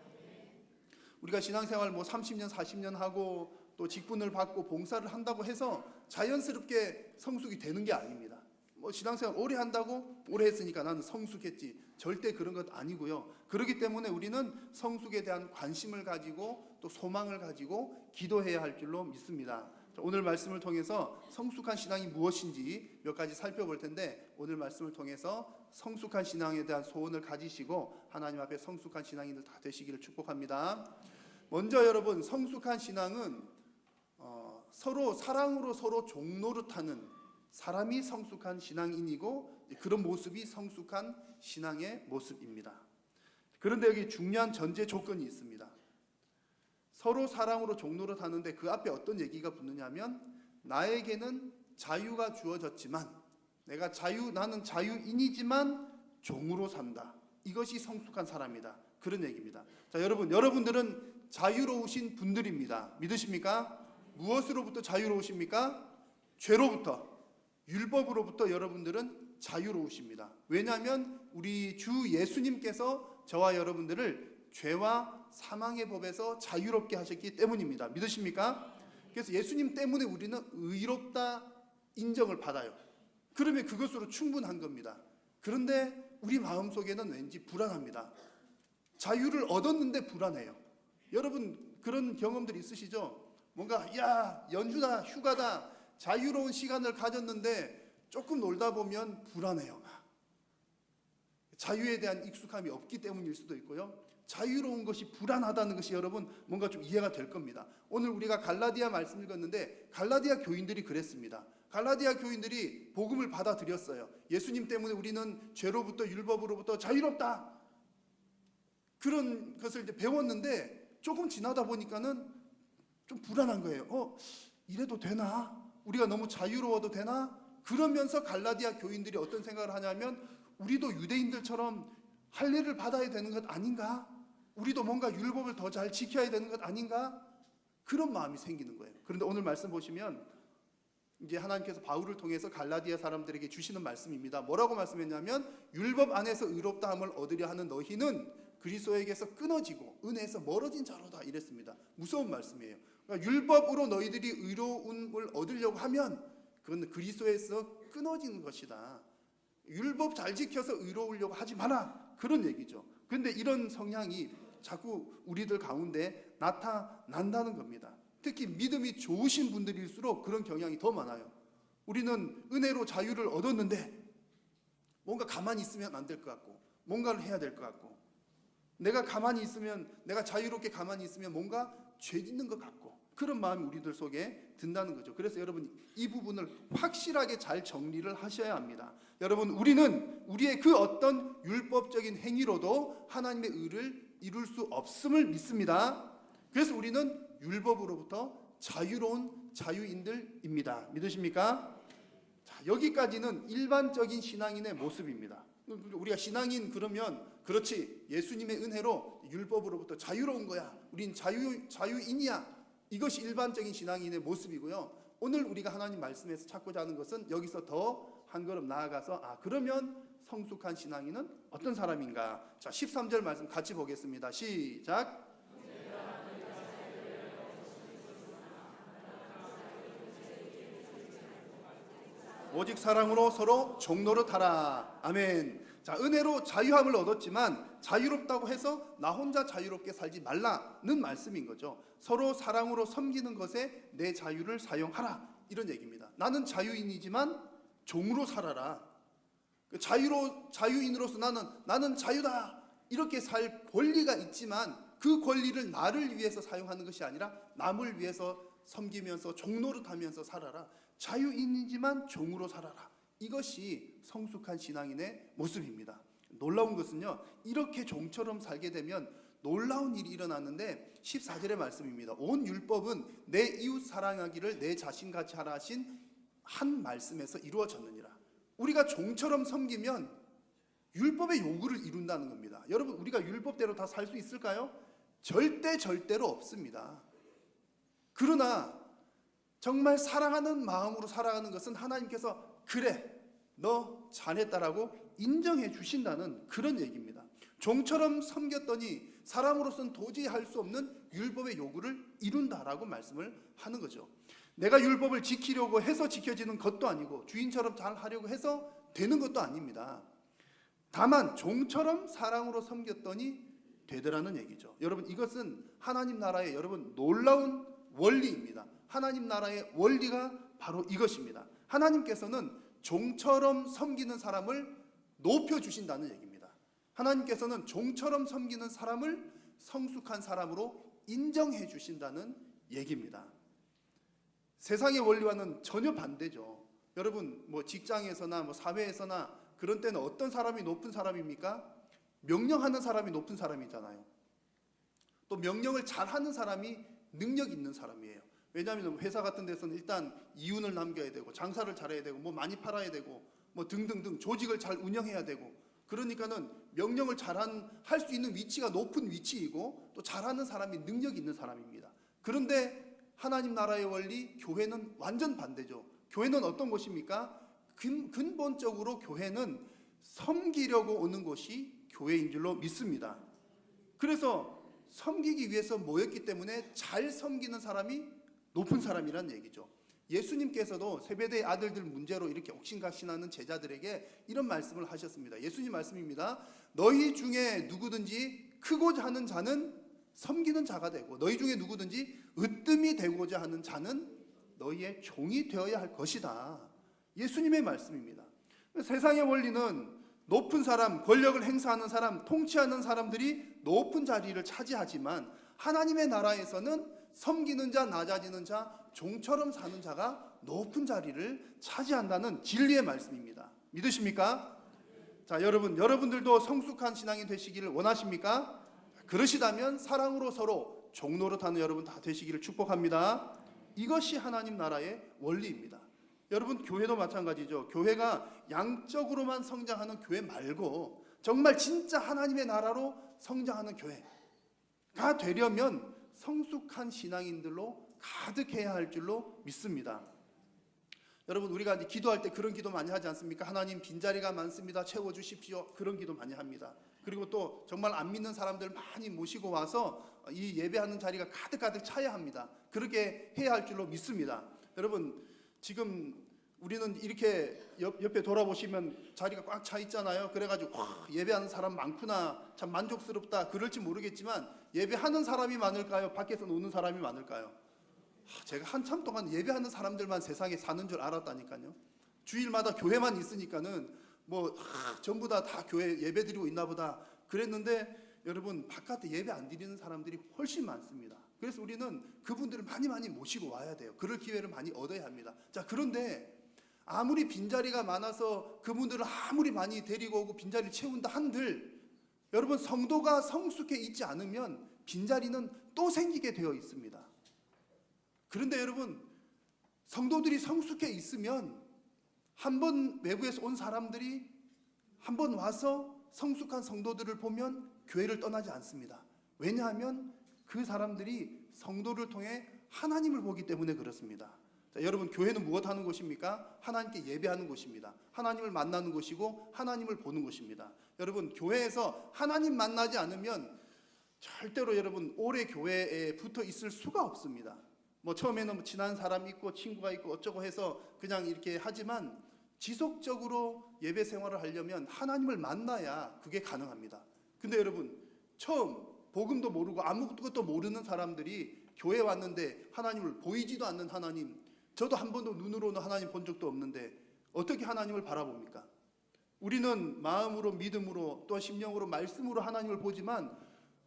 우리가 신앙생활 뭐 30년 40년 하고 또 직분을 받고 봉사를 한다고 해서 자연스럽게 성숙이 되는 게 아닙니다. 뭐 신앙생활 오래 한다고 오래 했으니까 나는 성숙했지, 절대 그런 것 아니고요. 그렇기 때문에 우리는 성숙에 대한 관심을 가지고 또 소망을 가지고 기도해야 할 줄로 믿습니다. 오늘 말씀을 통해서 성숙한 신앙이 무엇인지 몇 가지 살펴볼 텐데, 오늘 말씀을 통해서 성숙한 신앙에 대한 소원을 가지시고 하나님 앞에 성숙한 신앙인들 다 되시기를 축복합니다. 먼저 여러분, 성숙한 신앙은 서로 사랑으로 서로 종노릇하는 사람이 성숙한 신앙인이고, 그런 모습이 성숙한 신앙의 모습입니다. 그런데 여기 중요한 전제 조건이 있습니다. 서로 사랑으로 종노릇하는데 그 앞에 어떤 얘기가 붙느냐면, 나에게는 자유가 주어졌지만, 나는 자유인이지만 종으로 산다. 이것이 성숙한 사람이다. 그런 얘기입니다. 자, 여러분들은 자유로우신 분들입니다. 믿으십니까? 무엇으로부터 자유로우십니까? 죄로부터, 율법으로부터 여러분들은 자유로우십니다. 왜냐하면 우리 주 예수님께서 저와 여러분들을 죄와 사망의 법에서 자유롭게 하셨기 때문입니다. 믿으십니까? 그래서 예수님 때문에 우리는 의롭다 인정을 받아요. 그러면 그것으로 충분한 겁니다. 그런데 우리 마음속에는 왠지 불안합니다. 자유를 얻었는데 불안해요. 여러분 그런 경험들 있으시죠? 뭔가 연휴다, 휴가다, 자유로운 시간을 가졌는데 조금 놀다 보면 불안해요. 자유에 대한 익숙함이 없기 때문일 수도 있고요. 자유로운 것이 불안하다는 것이 여러분 뭔가 좀 이해가 될 겁니다. 오늘 우리가 갈라디아 말씀 읽었는데 갈라디아 교인들이 그랬습니다. 갈라디아 교인들이 복음을 받아들였어요. 예수님 때문에 우리는 죄로부터 율법으로부터 자유롭다. 그런 것을 이제 배웠는데 조금 지나다 보니까는 좀 불안한 거예요. 이래도 되나? 우리가 너무 자유로워도 되나? 그러면서 갈라디아 교인들이 어떤 생각을 하냐면, 우리도 유대인들처럼 할례를 받아야 되는 것 아닌가? 우리도 뭔가 율법을 더 잘 지켜야 되는 것 아닌가? 그런 마음이 생기는 거예요. 그런데 오늘 말씀 보시면 이제 하나님께서 바울을 통해서 갈라디아 사람들에게 주시는 말씀입니다. 뭐라고 말씀했냐면, 율법 안에서 의롭다함을 얻으려 하는 너희는 그리스도에게서 끊어지고 은혜에서 멀어진 자로다 이랬습니다. 무서운 말씀이에요. 그러니까 율법으로 너희들이 의로움을 얻으려고 하면 그건 그리스도에서 끊어지는 것이다. 율법 잘 지켜서 의로우려고 하지 마라. 그런 얘기죠. 그런데 이런 성향이 자꾸 우리들 가운데 나타난다는 겁니다. 특히 믿음이 좋으신 분들일수록 그런 경향이 더 많아요. 우리는 은혜로 자유를 얻었는데 뭔가 가만히 있으면 안 될 것 같고, 뭔가를 해야 될 것 같고, 내가 자유롭게 가만히 있으면 뭔가 죄 짓는 것 같고, 그런 마음이 우리들 속에 든다는 거죠. 그래서 여러분 이 부분을 확실하게 잘 정리를 하셔야 합니다. 여러분, 우리는 우리의 그 어떤 율법적인 행위로도 하나님의 의를 이룰 수 없음을 믿습니다. 그래서 우리는 율법으로부터 자유로운 자유인들입니다. 믿으십니까? 자, 여기까지는 일반적인 신앙인의 모습입니다. 우리가 신앙인 그러면 그렇지, 예수님의 은혜로 율법으로부터 자유로운 거야, 우린 자유인이야, 이것이 일반적인 신앙인의 모습이고요. 오늘 우리가 하나님 말씀에서 찾고자 하는 것은 여기서 더 한 걸음 나아가서 그러면 성숙한 신앙인은 어떤 사람인가? 자, 13절 말씀 같이 보겠습니다. 시작. 오직 사랑으로 서로 종노릇하라. 아멘. 자, 은혜로 자유함을 얻었지만 자유롭다고 해서 나 혼자 자유롭게 살지 말라는 말씀인 거죠. 서로 사랑으로 섬기는 것에 내 자유를 사용하라, 이런 얘기입니다. 나는 자유인이지만 종으로 살아라. 자유인으로서 나는 자유다, 이렇게 살 권리가 있지만 그 권리를 나를 위해서 사용하는 것이 아니라 남을 위해서 섬기면서 종노릇하면서 살아라. 자유인이지만 종으로 살아라. 이것이 성숙한 신앙인의 모습입니다. 놀라운 것은요, 이렇게 종처럼 살게 되면 놀라운 일이 일어났는데 14절의 말씀입니다. 온 율법은 내 이웃 사랑하기를 내 자신같이 하라 하신 한 말씀에서 이루어졌느니라. 우리가 종처럼 섬기면 율법의 요구를 이룬다는 겁니다. 여러분, 우리가 율법대로 다 살 수 있을까요? 절대로 없습니다. 그러나 정말 사랑하는 마음으로 살아가는 것은 하나님께서 그래, 너 잘했다라고 인정해 주신다는 그런 얘기입니다. 종처럼 섬겼더니 사람으로서는 도저히 할 수 없는 율법의 요구를 이룬다라고 말씀을 하는 거죠. 내가 율법을 지키려고 해서 지켜지는 것도 아니고 주인처럼 잘 하려고 해서 되는 것도 아닙니다. 다만 종처럼 사랑으로 섬겼더니 되더라는 얘기죠. 여러분, 이것은 하나님 나라의 여러분 놀라운 원리입니다. 하나님 나라의 원리가 바로 이것입니다. 하나님께서는 종처럼 섬기는 사람을 높여주신다는 얘기입니다. 하나님께서는 종처럼 섬기는 사람을 성숙한 사람으로 인정해 주신다는 얘기입니다. 세상의 원리와는 전혀 반대죠. 여러분 뭐 직장에서나 뭐 사회에서나 그런 때는 어떤 사람이 높은 사람입니까? 명령하는 사람이 높은 사람이잖아요. 또 명령을 잘하는 사람이 능력 있는 사람이에요. 왜냐하면 회사 같은 데서는 일단 이윤을 남겨야 되고 장사를 잘해야 되고 뭐 많이 팔아야 되고 뭐 등등등 조직을 잘 운영해야 되고, 그러니까는 명령을 할 수 있는 위치가 높은 위치이고 또 잘하는 사람이 능력 있는 사람입니다. 그런데 하나님 나라의 원리, 교회는 완전 반대죠. 교회는 어떤 곳입니까? 근본적으로 교회는 섬기려고 오는 곳이 교회인 줄로 믿습니다. 그래서 섬기기 위해서 모였기 때문에 잘 섬기는 사람이 높은 사람이란 얘기죠. 예수님께서도 세베대의 아들들 문제로 이렇게 옥신각신하는 제자들에게 이런 말씀을 하셨습니다. 예수님 말씀입니다. 너희 중에 누구든지 크고자 하는 자는 섬기는 자가 되고, 너희 중에 누구든지 으뜸이 되고자 하는 자는 너희의 종이 되어야 할 것이다. 예수님의 말씀입니다. 세상의 원리는 높은 사람, 권력을 행사하는 사람, 통치하는 사람들이 높은 자리를 차지하지만, 하나님의 나라에서는 섬기는 자, 낮아지는 자, 종처럼 사는 자가 높은 자리를 차지한다는 진리의 말씀입니다. 믿으십니까? 자, 여러분들도 성숙한 신앙이 되시기를 원하십니까? 그러시다면 사랑으로 서로 종노릇하는 여러분 다 되시기를 축복합니다. 이것이 하나님 나라의 원리입니다. 여러분, 교회도 마찬가지죠. 교회가 양적으로만 성장하는 교회 말고 정말 진짜 하나님의 나라로 성장하는 교회가 되려면 성숙한 신앙인들로 가득해야 할 줄로 믿습니다. 여러분, 우리가 이제 기도할 때 그런 기도 많이 하지 않습니까? 하나님, 빈자리가 많습니다. 채워주십시오. 그런 기도 많이 합니다. 그리고 또 정말 안 믿는 사람들 많이 모시고 와서 이 예배하는 자리가 가득 차야 합니다. 그렇게 해야 할 줄로 믿습니다. 여러분, 지금 우리는 이렇게 옆에 돌아보시면 자리가 꽉 차 있잖아요. 그래가지고 예배하는 사람 많구나, 참 만족스럽다 그럴지 모르겠지만, 예배하는 사람이 많을까요? 밖에서 노는 사람이 많을까요? 제가 한참 동안 예배하는 사람들만 세상에 사는 줄 알았다니까요. 주일마다 교회만 있으니까는 뭐 전부 다 교회 예배 드리고 있나 보다 그랬는데, 여러분, 바깥에 예배 안 드리는 사람들이 훨씬 많습니다. 그래서 우리는 그분들을 많이 모시고 와야 돼요. 그럴 기회를 많이 얻어야 합니다. 자, 그런데 아무리 빈자리가 많아서 그분들을 아무리 많이 데리고 오고 빈자리를 채운다 한들, 여러분, 성도가 성숙해 있지 않으면 빈자리는 또 생기게 되어 있습니다. 그런데 여러분, 성도들이 성숙해 있으면 한 번 외부에서 온 사람들이 한 번 와서 성숙한 성도들을 보면 교회를 떠나지 않습니다. 왜냐하면 그 사람들이 성도를 통해 하나님을 보기 때문에 그렇습니다. 자, 여러분, 교회는 무엇 하는 곳입니까? 하나님께 예배하는 곳입니다. 하나님을 만나는 곳이고 하나님을 보는 곳입니다. 여러분, 교회에서 하나님 만나지 않으면 절대로 여러분 오래 교회에 붙어 있을 수가 없습니다. 뭐 처음에는 친한 사람이 있고 친구가 있고 어쩌고 해서 그냥 이렇게 하지만, 지속적으로 예배 생활을 하려면 하나님을 만나야 그게 가능합니다. 근데 여러분, 처음 복음도 모르고 아무것도 모르는 사람들이 교회에 왔는데 하나님을 보이지도 않는 하나님, 저도 한 번도 눈으로는 하나님 본 적도 없는데 어떻게 하나님을 바라봅니까? 우리는 마음으로, 믿음으로, 또 심령으로, 말씀으로 하나님을 보지만,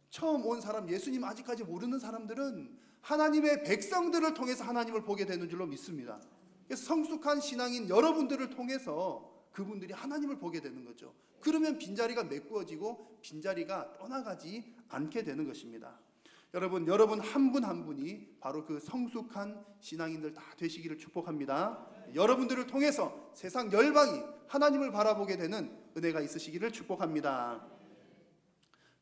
처음 온 사람, 예수님 아직까지 모르는 사람들은 하나님의 백성들을 통해서 하나님을 보게 되는 줄로 믿습니다. 그래서 성숙한 신앙인 여러분들을 통해서 그분들이 하나님을 보게 되는 거죠. 그러면 빈자리가 메꾸어지고 빈자리가 떠나가지 않게 되는 것입니다. 여러분 한 분 한 분이 바로 그 성숙한 신앙인들 다 되시기를 축복합니다. 여러분들을 통해서 세상 열방이 하나님을 바라보게 되는 은혜가 있으시기를 축복합니다.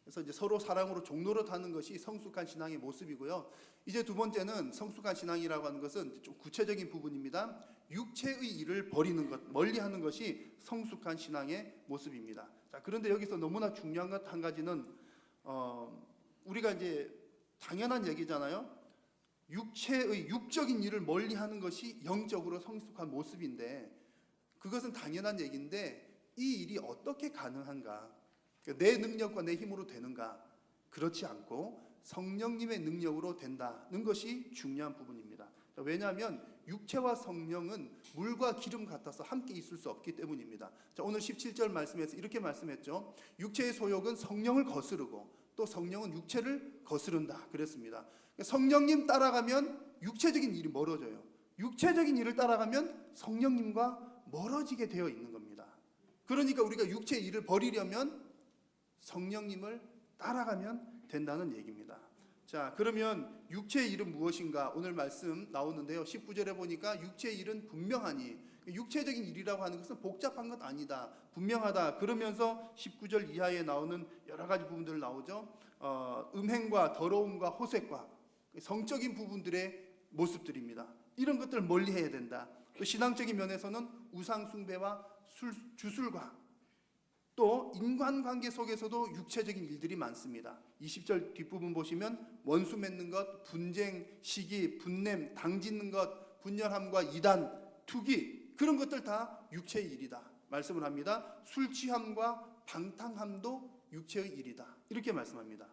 그래서 이제 서로 사랑으로 종노릇하는 것이 성숙한 신앙의 모습이고요. 이제 두 번째는 성숙한 신앙이라고 하는 것은 좀 구체적인 부분입니다. 육체의 일을 버리는 것, 멀리하는 것이 성숙한 신앙의 모습입니다. 자, 그런데 여기서 너무나 중요한 것 한 가지는 우리가 이제 당연한 얘기잖아요. 육체의 육적인 일을 멀리하는 것이 영적으로 성숙한 모습인데, 그것은 당연한 얘기인데 이 일이 어떻게 가능한가? 내 능력과 내 힘으로 되는가? 그렇지 않고 성령님의 능력으로 된다는 것이 중요한 부분입니다. 왜냐하면 육체와 성령은 물과 기름 같아서 함께 있을 수 없기 때문입니다. 자, 오늘 17절 말씀에서 이렇게 말씀했죠. 육체의 소욕은 성령을 거스르고 또 성령은 육체를 거스른다 그랬습니다. 성령님 따라가면 육체적인 일이 멀어져요. 육체적인 일을 따라가면 성령님과 멀어지게 되어 있는 겁니다. 그러니까 우리가 육체의 일을 버리려면 성령님을 따라가면 된다는 얘기입니다. 자, 그러면 육체의 일은 무엇인가? 오늘 말씀 나오는데요. 19절에 보니까 육체의 일은 분명하니, 육체적인 일이라고 하는 것은 복잡한 것 아니다, 분명하다. 그러면서 19절 이하에 나오는 여러 가지 부분들 나오죠. 음행과 더러움과 호색과 성적인 부분들의 모습들입니다. 이런 것들을 멀리해야 된다. 또 신앙적인 면에서는 우상 숭배와 주술과 또 인간관계 속에서도 육체적인 일들이 많습니다. 20절 뒷부분 보시면 원수 맺는 것, 분쟁, 시기, 분냄, 당짓는 것, 분열함과 이단, 투기, 그런 것들 다 육체의 일이다 말씀을 합니다. 술 취함과 방탕함도 육체의 일이다 이렇게 말씀합니다.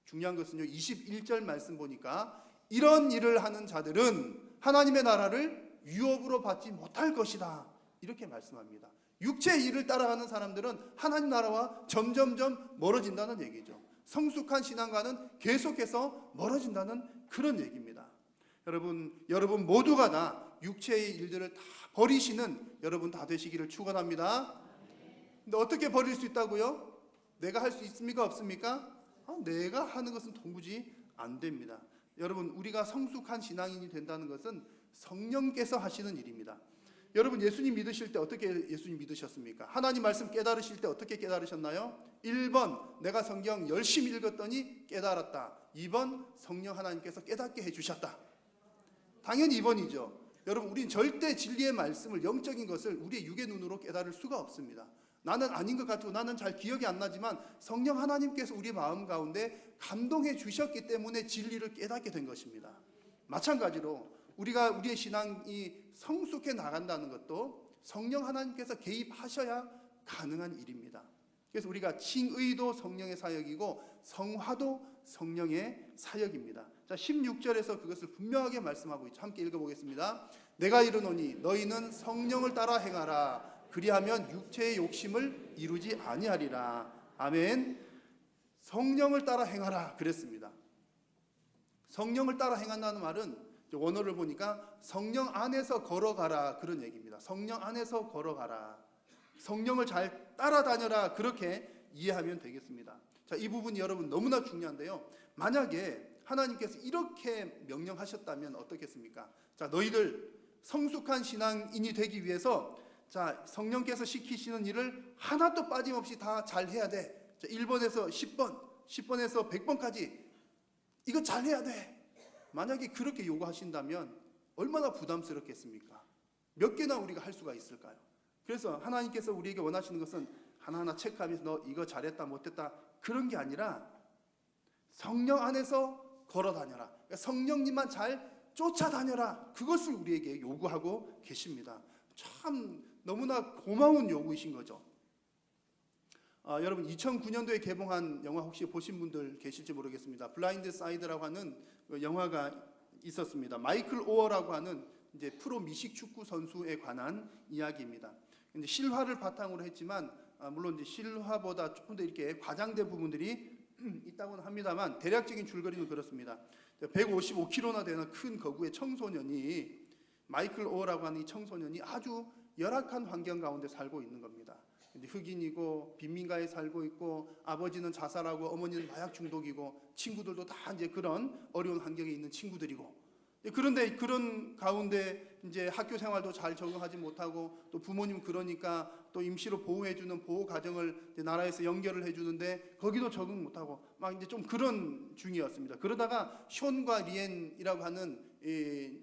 중요한 것은요, 21절 말씀 보니까 이런 일을 하는 자들은 하나님의 나라를 유업으로 받지 못할 것이다 이렇게 말씀합니다. 육체의 일을 따라가는 사람들은 하나님 나라와 점점점 멀어진다는 얘기죠. 성숙한 신앙과는 계속해서 멀어진다는 그런 얘기입니다. 여러분 모두가 다 육체의 일들을 다 버리시는 여러분 다 되시기를 축원합니다. 근데 어떻게 버릴 수 있다고요? 내가 할 수 있습니까? 없습니까? 내가 하는 것은 도무지 안 됩니다. 여러분, 우리가 성숙한 신앙인이 된다는 것은 성령께서 하시는 일입니다. 여러분, 예수님 믿으실 때 어떻게 예수님 믿으셨습니까? 하나님 말씀 깨달으실 때 어떻게 깨달으셨나요? 1번, 내가 성경 열심히 읽었더니 깨달았다. 2번, 성령 하나님께서 깨닫게 해주셨다. 당연히 2번이죠. 여러분, 우린 절대 진리의 말씀을, 영적인 것을 우리의 육의 눈으로 깨달을 수가 없습니다. 나는 아닌 것 같고 나는 잘 기억이 안 나지만 성령 하나님께서 우리 마음 가운데 감동해 주셨기 때문에 진리를 깨닫게 된 것입니다. 마찬가지로 우리가 우리의 신앙이 성숙해 나간다는 것도 성령 하나님께서 개입하셔야 가능한 일입니다. 그래서 우리가 칭의도 성령의 사역이고 성화도 성령의 사역입니다. 자, 16절에서 그것을 분명하게 말씀하고 있죠. 함께 읽어보겠습니다. 내가 이르노니 너희는 성령을 따라 행하라. 그리하면 육체의 욕심을 이루지 아니하리라. 아멘. 성령을 따라 행하라 그랬습니다. 성령을 따라 행한다는 말은 원어를 보니까 성령 안에서 걸어가라 그런 얘기입니다. 성령 안에서 걸어가라. 성령을 잘 따라다녀라 그렇게 이해하면 되겠습니다. 자, 이 부분이 여러분 너무나 중요한데요. 만약에 하나님께서 이렇게 명령하셨다면 어떻겠습니까? 자, 너희들 성숙한 신앙인이 되기 위해서 자, 성령께서 시키시는 일을 하나도 빠짐없이 다 잘해야 돼. 자, 1번에서 10번, 10번에서 100번까지 이거 잘해야 돼. 만약에 그렇게 요구하신다면 얼마나 부담스럽겠습니까? 몇 개나 우리가 할 수가 있을까요? 그래서 하나님께서 우리에게 원하시는 것은 하나하나 체크하면서 너 이거 잘했다 못했다 그런 게 아니라 성령 안에서 걸어다녀라. 그러니까 성령님만 잘 쫓아다녀라. 그것을 우리에게 요구하고 계십니다. 참 너무나 고마운 요구이신 거죠. 여러분 2009년도에 개봉한 영화 혹시 보신 분들 계실지 모르겠습니다. 블라인드 사이드라고 하는 영화가 있었습니다. 마이클 오어라고 하는 이제 프로 미식 축구 선수에 관한 이야기입니다. 근데 실화를 바탕으로 했지만 물론 이제 실화보다 조금 더 이렇게 과장된 부분들이 있다고는 합니다만 대략적인 줄거리는 그렇습니다. 155kg나 되는 큰 거구의 청소년이 마이클 오어라고 하는 이 청소년이 아주 열악한 환경 가운데 살고 있는 겁니다. 흑인이고 빈민가에 살고 있고 아버지는 자살하고 어머니는 마약 중독이고 친구들도 다 이제 그런 어려운 환경에 있는 친구들이고 그런데 그런 가운데 이제 학교 생활도 잘 적응하지 못하고 또 부모님 그러니까 또 임시로 보호해주는 보호 가정을 이제 나라에서 연결을 해주는데 거기도 적응 못하고 막 이제 좀 그런 중이었습니다. 그러다가 숀과 리엔이라고 하는 이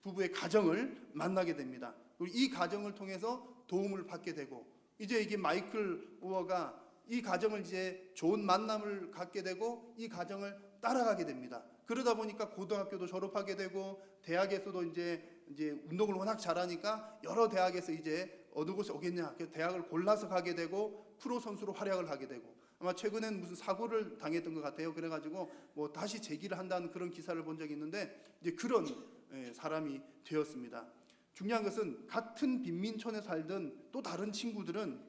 부부의 가정을 만나게 됩니다. 그리고 이 가정을 통해서 도움을 받게 되고 이제 이게 마이클 오어가 이 가정을 이제 좋은 만남을 갖게 되고 이 가정을 따라가게 됩니다. 그러다 보니까 고등학교도 졸업하게 되고 대학에서도 이제 운동을 워낙 잘하니까 여러 대학에서 이제 어느 곳에 오겠냐 그래서 대학을 골라서 가게 되고 프로 선수로 활약을 하게 되고 아마 최근엔 무슨 사고를 당했던 것 같아요. 그래가지고 뭐 다시 재기를 한다는 그런 기사를 본 적이 있는데 이제 그런 사람이 되었습니다. 중요한 것은 같은 빈민촌에 살던 또 다른 친구들은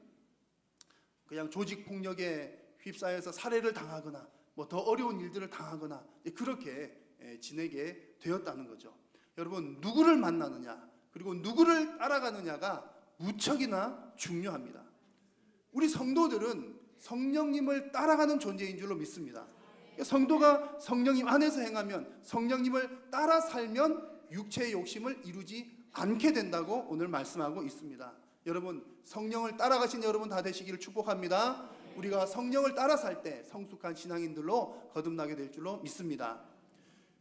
그냥 조직폭력에 휩싸여서 살해를 당하거나 뭐 더 어려운 일들을 당하거나 그렇게 지내게 되었다는 거죠. 여러분, 누구를 만나느냐 그리고 누구를 따라가느냐가 무척이나 중요합니다. 우리 성도들은 성령님을 따라가는 존재인 줄로 믿습니다. 성도가 성령님 안에서 행하면, 성령님을 따라 살면 육체의 욕심을 이루지 않게 된다고 오늘 말씀하고 있습니다. 여러분, 성령을 따라가신 여러분 다 되시기를 축복합니다. 우리가 성령을 따라 살 때 성숙한 신앙인들로 거듭나게 될 줄로 믿습니다.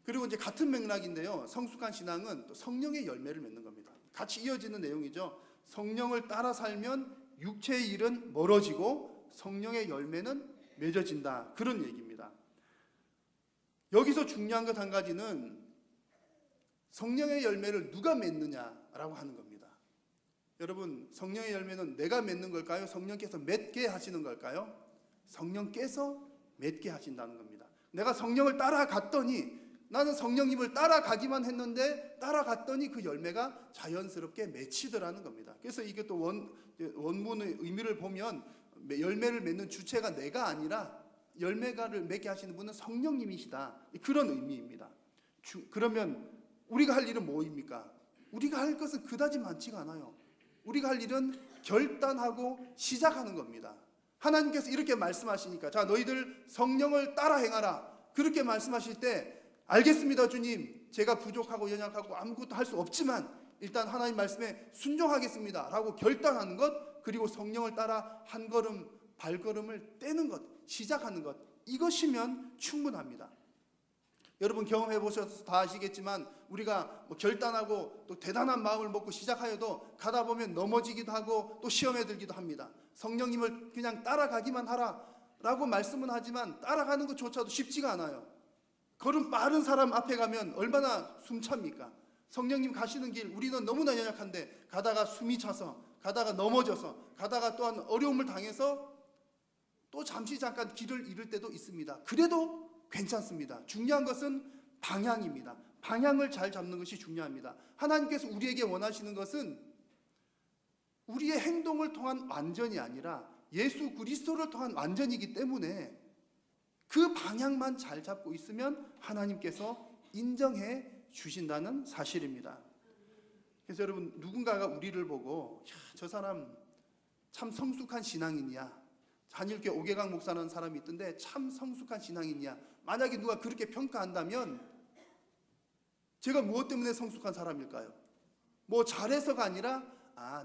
그리고 이제 같은 맥락인데요, 성숙한 신앙은 또 성령의 열매를 맺는 겁니다. 같이 이어지는 내용이죠. 성령을 따라 살면 육체의 일은 멀어지고 성령의 열매는 맺어진다, 그런 얘기입니다. 여기서 중요한 것 한 가지는 성령의 열매를 누가 맺느냐라고 하는 겁니다. 여러분, 성령의 열매는 내가 맺는 걸까요? 성령께서 맺게 하시는 걸까요? 성령께서 맺게 하신다는 겁니다. 내가 성령을 따라갔더니, 나는 성령님을 따라가기만 했는데 따라갔더니 그 열매가 자연스럽게 맺히더라는 겁니다. 그래서 이게 또 원문의 의미를 보면 열매를 맺는 주체가 내가 아니라 열매가를 맺게 하시는 분은 성령님이시다, 그런 의미입니다. 그러면 우리가 할 일은 뭐입니까? 우리가 할 것은 그다지 많지가 않아요. 우리가 할 일은 결단하고 시작하는 겁니다. 하나님께서 이렇게 말씀하시니까, 자, 너희들 성령을 따라 행하라, 그렇게 말씀하실 때, 알겠습니다 주님, 제가 부족하고 연약하고 아무것도 할 수 없지만 일단 하나님 말씀에 순종하겠습니다 라고 결단하는 것, 그리고 성령을 따라 한 걸음 발걸음을 떼는 것, 시작하는 것, 이것이면 충분합니다. 여러분, 경험해 보셔서 다 아시겠지만 우리가 뭐 결단하고 또 대단한 마음을 먹고 시작하여도 가다 보면 넘어지기도 하고 또 시험에 들기도 합니다. 성령님을 그냥 따라가기만 하라 라고 말씀은 하지만 따라가는 것조차도 쉽지가 않아요. 걸음 빠른 사람 앞에 가면 얼마나 숨찹니까? 성령님 가시는 길, 우리는 너무나 연약한데 가다가 숨이 차서, 가다가 넘어져서, 가다가 또한 어려움을 당해서 또 잠시 잠깐 길을 잃을 때도 있습니다. 그래도 괜찮습니다. 중요한 것은 방향입니다. 방향을 잘 잡는 것이 중요합니다. 하나님께서 우리에게 원하시는 것은 우리의 행동을 통한 완전이 아니라 예수 그리스도를 통한 완전이기 때문에 그 방향만 잘 잡고 있으면 하나님께서 인정해 주신다는 사실입니다. 그래서 여러분, 누군가가 우리를 보고 저 사람 참 성숙한 신앙인이야, 한일교회 오계강 목사라는 사람이 있던데 참 성숙한 신앙인이야, 만약에 누가 그렇게 평가한다면 제가 무엇 때문에 성숙한 사람일까요? 뭐 잘해서가 아니라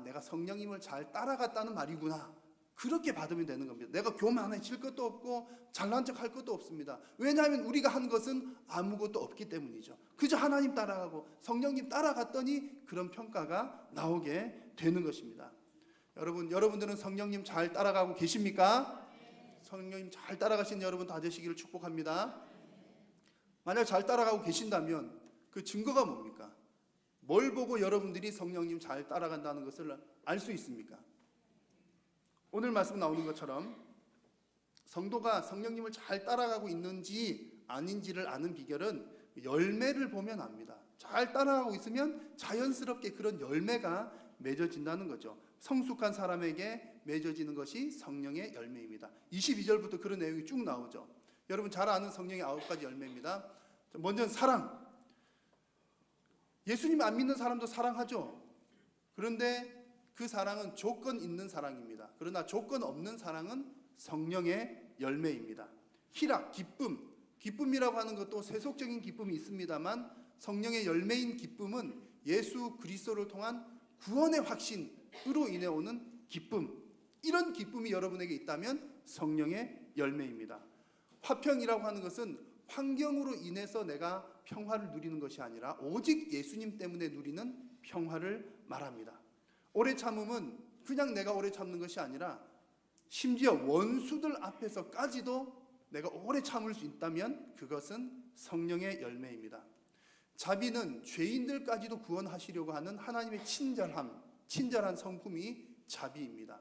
내가 성령님을 잘 따라갔다는 말이구나, 그렇게 받으면 되는 겁니다. 내가 교만해질 것도 없고 잘난 척 할 것도 없습니다. 왜냐하면 우리가 한 것은 아무것도 없기 때문이죠. 그저 하나님 따라가고 성령님 따라갔더니 그런 평가가 나오게 되는 것입니다. 여러분들은 성령님 잘 따라가고 계십니까? 성령님 잘 따라가신 여러분 다 되시기를 축복합니다. 만약 잘 따라가고 계신다면 그 증거가 뭡니까? 뭘 보고 여러분들이 성령님 잘 따라간다는 것을 알 수 있습니까? 오늘 말씀 나오는 것처럼 성도가 성령님을 잘 따라가고 있는지 아닌지를 아는 비결은 열매를 보면 압니다. 잘 따라가고 있으면 자연스럽게 그런 열매가 맺어진다는 거죠. 성숙한 사람에게 맺어지는 것이 성령의 열매입니다. 22절부터 그런 내용이 쭉 나오죠. 여러분 잘 아는 성령의 9가지 열매입니다. 먼저 사랑. 예수님 안 믿는 사람도 사랑하죠. 그런데 그 사랑은 조건 있는 사랑입니다. 그러나 조건 없는 사랑은 성령의 열매입니다. 희락, 기쁨. 기쁨이라고 하는 것도 세속적인 기쁨이 있습니다만 성령의 열매인 기쁨은 예수 그리스도를 통한 구원의 확신으로 인해 오는 기쁨, 이런 기쁨이 여러분에게 있다면 성령의 열매입니다. 화평이라고 하는 것은 환경으로 인해서 내가 평화를 누리는 것이 아니라 오직 예수님 때문에 누리는 평화를 말합니다. 오래 참음은 그냥 내가 오래 참는 것이 아니라 심지어 원수들 앞에서까지도 내가 오래 참을 수 있다면 그것은 성령의 열매입니다. 자비는 죄인들까지도 구원하시려고 하는 하나님의 친절한 성품이 자비입니다.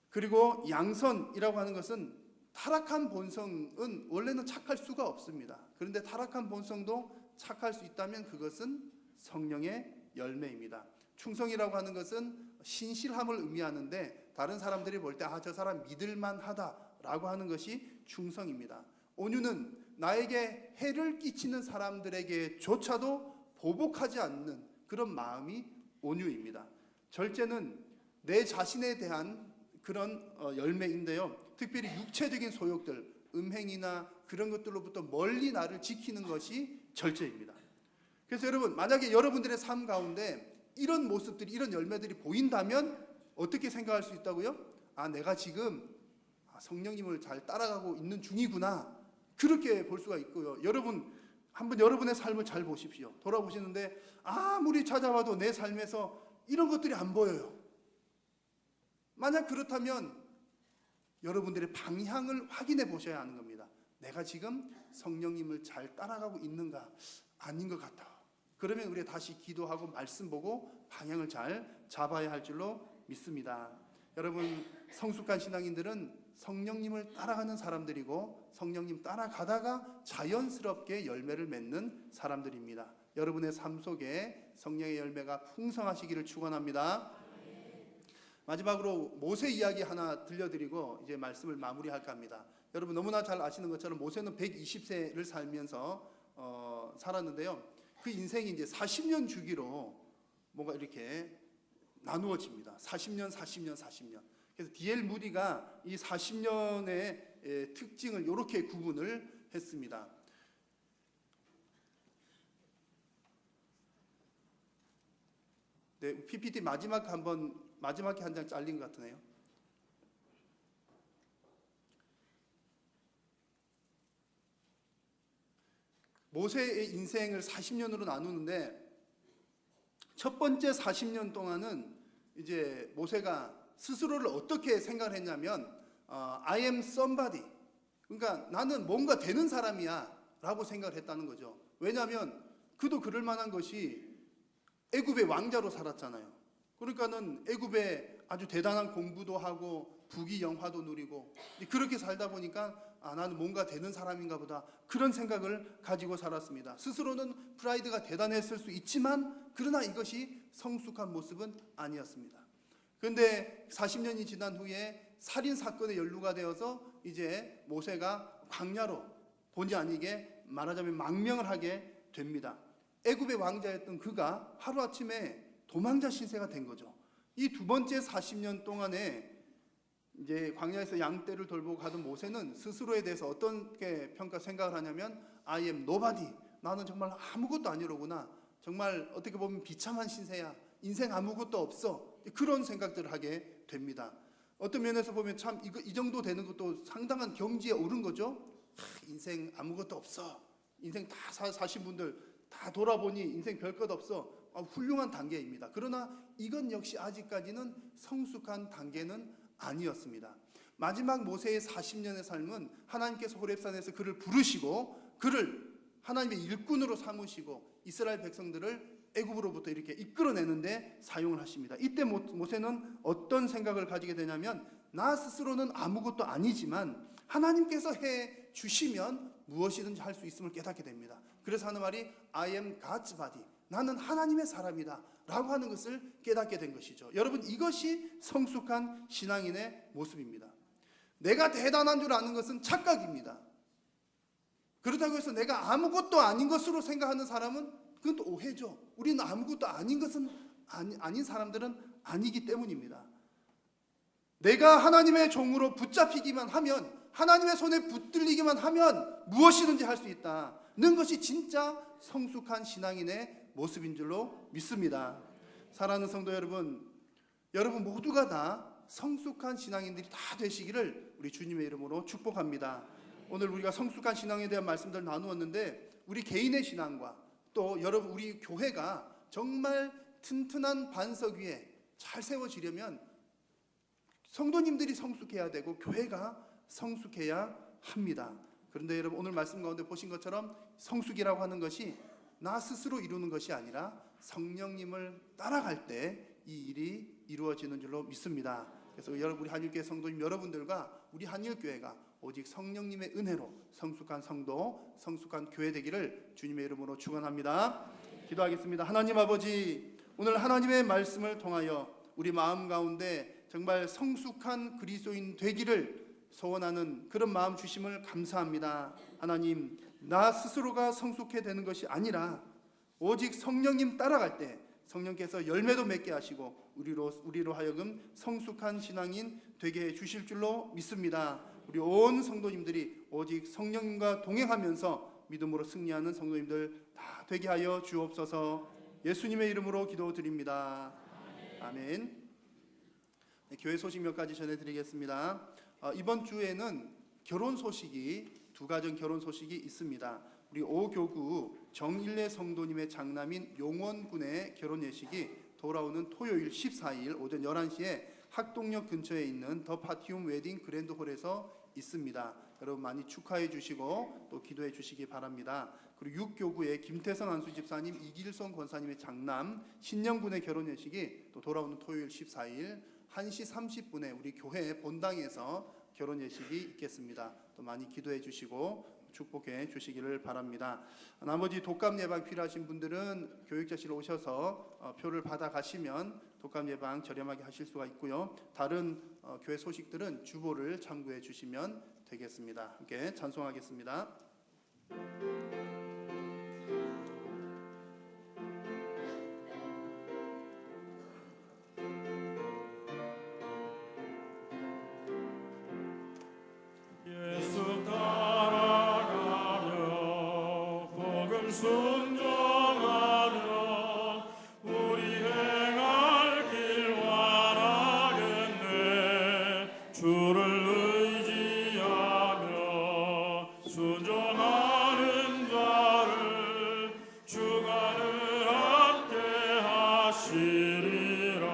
그리고 양선이라고 하는 것은 타락한 본성은 원래는 착할 수가 없습니다. 그런데 타락한 본성도 착할 수 있다면 그것은 성령의 열매입니다. 충성이라고 하는 것은 신실함을 의미하는데 다른 사람들이 볼 때 저 사람 믿을만하다 라고 하는 것이 충성입니다. 온유는 나에게 해를 끼치는 사람들에게조차도 보복하지 않는 그런 마음이 온유입니다. 절제는 내 자신에 대한 그런 열매인데요. 특별히 육체적인 소욕들, 음행이나 그런 것들로부터 멀리 나를 지키는 것이 절제입니다. 그래서 여러분, 만약에 여러분들의 삶 가운데 이런 모습들이, 이런 열매들이 보인다면 어떻게 생각할 수 있다고요? 아, 내가 지금 성령님을 잘 따라가고 있는 중이구나, 그렇게 볼 수가 있고요. 여러분, 한번 여러분의 삶을 잘 보십시오. 돌아보시는데 아무리 찾아봐도 내 삶에서 이런 것들이 안 보여요. 만약 그렇다면 여러분들의 방향을 확인해 보셔야 하는 겁니다. 내가 지금 성령님을 잘 따라가고 있는가? 아닌 것 같아. 그러면 우리가 다시 기도하고 말씀 보고 방향을 잘 잡아야 할 줄로 믿습니다. 여러분, 성숙한 신앙인들은 성령님을 따라가는 사람들이고 성령님 따라가다가 자연스럽게 열매를 맺는 사람들입니다. 여러분의 삶 속에 성령의 열매가 풍성하시기를 축원합니다. 마지막으로 모세 이야기 하나 들려드리고 이제 말씀을 마무리할까 합니다. 여러분, 너무나 잘 아시는 것처럼 모세는 120세를 살면서 살았는데요. 그 인생이 이제 40년 주기로 뭔가 이렇게 나누어집니다. 40년, 40년, 40년. 그래서 D.L. 무디가 이 40년의 특징을 이렇게 구분을 했습니다. 네, PPT 마지막에 한 장 잘린 것 같으네요. 모세의 인생을 40년으로 나누는데 첫 번째 40년 동안은 이제 모세가 스스로를 어떻게 생각을 했냐면 I am somebody, 그러니까 나는 뭔가 되는 사람이야 라고 생각을 했다는 거죠. 왜냐하면 그도 그럴 만한 것이 애굽의 왕자로 살았잖아요. 그러니까는 애굽에 아주 대단한 공부도 하고 부귀영화도 누리고 그렇게 살다 보니까 나는 뭔가 되는 사람인가 보다, 그런 생각을 가지고 살았습니다. 스스로는 프라이드가 대단했을 수 있지만 그러나 이것이 성숙한 모습은 아니었습니다. 그런데 40년이 지난 후에 살인 사건에 연루가 되어서 이제 모세가 광야로 본의 아니게 말하자면 망명을 하게 됩니다. 애굽의 왕자였던 그가 하루아침에 도망자 신세가 된 거죠. 이 두 번째 40년 동안에 이제 광야에서 양떼를 돌보고 가던 모세는 스스로에 대해서 어떻게 생각을 하냐면 I am nobody, 나는 정말 아무것도 아니로구나, 정말 어떻게 보면 비참한 신세야, 인생 아무것도 없어, 그런 생각들을 하게 됩니다. 어떤 면에서 보면 참 이 정도 되는 것도 상당한 경지에 오른 거죠. 인생 아무것도 없어, 인생 다 사신 분들 다 돌아보니 인생 별것 없어, 훌륭한 단계입니다. 그러나 이건 역시 아직까지는 성숙한 단계는 아니었습니다. 마지막 모세의 40년의 삶은 하나님께서 호렙산에서 그를 부르시고 그를 하나님의 일꾼으로 삼으시고 이스라엘 백성들을 애굽으로부터 이렇게 이끌어내는데 사용을 하십니다. 이때 모세는 어떤 생각을 가지게 되냐면 나 스스로는 아무것도 아니지만 하나님께서 해 주시면 무엇이든지 할 수 있음을 깨닫게 됩니다. 그래서 하는 말이 I am God's body, 나는 하나님의 사람이다 라고 하는 것을 깨닫게 된 것이죠. 여러분, 이것이 성숙한 신앙인의 모습입니다. 내가 대단한 줄 아는 것은 착각입니다. 그렇다고 해서 내가 아무것도 아닌 것으로 생각하는 사람은 그건 또 오해죠. 우리는 아무것도 아닌 것은 아닌 사람들은 아니기 때문입니다. 내가 하나님의 종으로 붙잡히기만 하면, 하나님의 손에 붙들리기만 하면 무엇이든지 할 수 있다는 것이 진짜 성숙한 신앙인의 모습인 줄로 믿습니다. 사랑하는 성도 여러분, 여러분 모두가 다 성숙한 신앙인들이 다 되시기를 우리 주님의 이름으로 축복합니다. 오늘 우리가 성숙한 신앙에 대한 말씀들을 나누었는데 우리 개인의 신앙과 또 여러분 우리 교회가 정말 튼튼한 반석 위에 잘 세워지려면 성도님들이 성숙해야 되고 교회가 성숙해야 합니다. 그런데 여러분 오늘 말씀 가운데 보신 것처럼 성숙이라고 하는 것이 나 스스로 이루는 것이 아니라 성령님을 따라갈 때 이 일이 이루어지는 줄로 믿습니다. 그래서 여러분 우리 한일교회 성도님 여러분들과 우리 한일교회가 오직 성령님의 은혜로 성숙한 성도, 성숙한 교회 되기를 주님의 이름으로 축원합니다. 기도하겠습니다. 하나님 아버지, 오늘 하나님의 말씀을 통하여 우리 마음 가운데 정말 성숙한 그리스도인 되기를 소원하는 그런 마음 주심을 감사합니다. 하나님, 나 스스로가 성숙해 되는 것이 아니라 오직 성령님 따라갈 때 성령께서 열매도 맺게 하시고 우리로 하여금 성숙한 신앙인 되게 해 주실 줄로 믿습니다. 우리 온 성도님들이 오직 성령님과 동행하면서 믿음으로 승리하는 성도님들 다 되게 하여 주옵소서. 예수님의 이름으로 기도드립니다. 아멘. 네, 교회 소식 몇 가지 전해드리겠습니다. 이번 주에는 결혼 소식이 두 가정 결혼 소식이 있습니다. 우리 오교구 정일래 성도님의 장남인 용원군의 결혼 예식이 돌아오는 토요일 14일 오전 11시에 학동역 근처에 있는 더 파티움 웨딩 그랜드홀에서 있습니다. 여러분 많이 축하해 주시고 또 기도해 주시기 바랍니다. 그리고 6교구의 김태성 안수 집사님, 이길성 권사님의 장남 신영군의 결혼 예식이 또 돌아오는 토요일 14일 1시 30분에 우리 교회 본당에서 결혼 예식이 있겠습니다. 또 많이 기도해 주시고 축복해 주시기를 바랍니다. 나머지 독감 예방 필요하신 분들은 교육자실 오셔서 표를 받아 가시면 독감 예방 저렴하게 하실 수가 있고요. 다른 교회 소식들은 주보를 참고해 주시면 되겠습니다. 함께 찬송하겠습니다. 예수 따라가며 복음 순종하며 우리 행할 길 완하겠네. 주를 의지하며 순종하는 자를 주가 늘 함께 하시리라.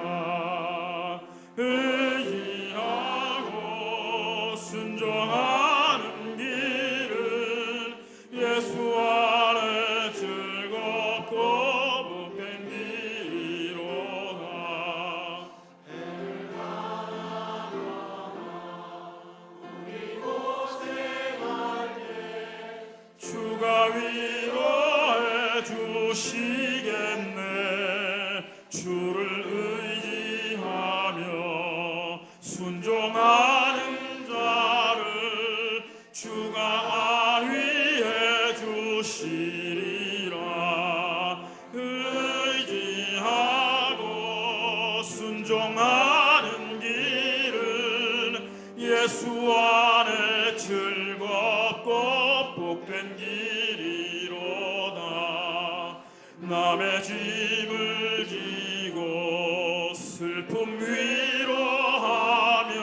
의지하고 순종하는 길은 예수 안에 즐겁고 복된 길이로다. 주가 위로해 주시겠네. 주를 의지하며 순종하는 자를 주가 안위해 주시리라. 의지하고 순종하는 길은 예수 안에 즐겁고 복된 길이로다. 남의 짐을 지고 슬픔 위로하면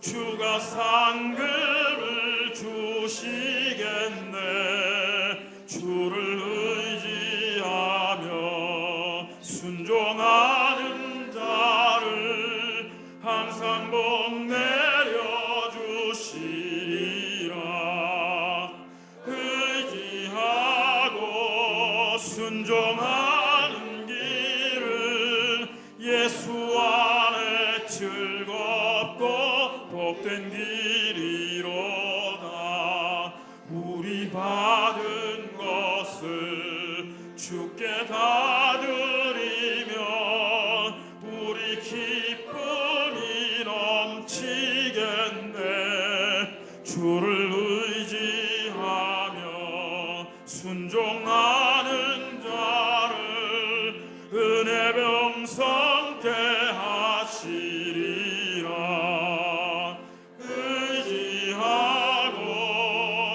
주가 상급을 주시겠네. 주를 의지하며 순종하는 자를 항상 복 내려 주시리라. 의지하고 순종하는 길은 예수 안에 즐겁고 복된 길이로다. 우리 받은 것을 주께 다 드리면 우리 기쁨이 넘치겠네. 주를 의지하며 순종하는 자를 은혜 병성케 하시리라. 의지하고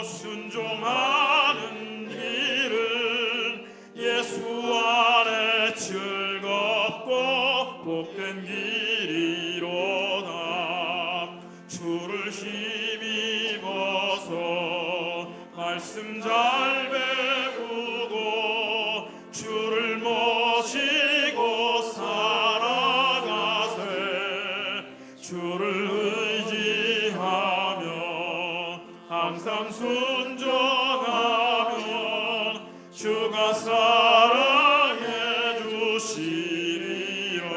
순종하는 길은 예수 안에 즐겁고 복된 길이로다. 주를 힘입어서 말씀 잘 배우고 주를 모시고 살아가세. 주를 의지하며 항상 순종하면 주가 사랑해 주시리라.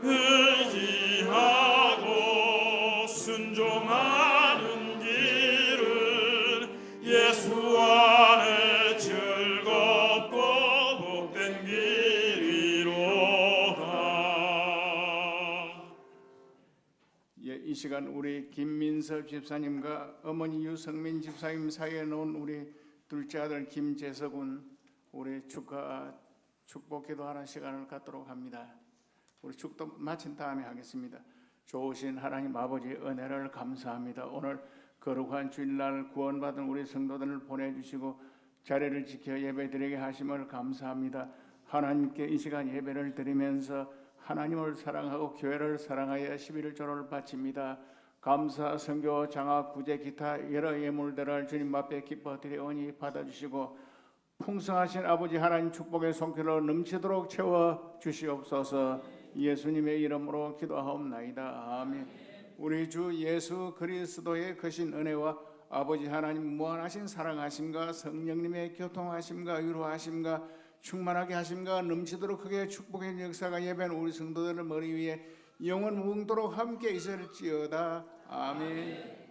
의지하고 순종하는 길은 예수 안에 즐겁고 복된 시간 우리 김민섭 집사님과 어머니 유성민 집사님 사이에 놓은 우리 둘째 아들 김재석군 우리 축복 기도하는 시간을 갖도록 합니다. 우리 축도 마친 다음에 하겠습니다. 좋으신 하나님 아버지 은혜를 감사합니다. 오늘 거룩한 주일날 구원받은 우리 성도들을 보내주시고 자리를 지켜 예배드리게 하심을 감사합니다. 하나님께 이 시간 예배를 드리면서 하나님을 사랑하고 교회를 사랑하여 11조를 바칩니다. 감사, 선교, 장학, 구제, 기타 여러 예물들을 주님 앞에 기뻐 드리오니 받아주시고 풍성하신 아버지 하나님 축복의 손길로 넘치도록 채워 주시옵소서. 예수님의 이름으로 기도하옵나이다. 아멘. 우리 주 예수 그리스도의 크신 은혜와 아버지 하나님 무한하신 사랑하심과 성령님의 교통하심과 위로하심과 충만하게 하심과 넘치도록 크게 축복의 역사가 예배한 우리 성도들의 머리 위에 영원 무궁토록 함께 있을지어다. 아멘.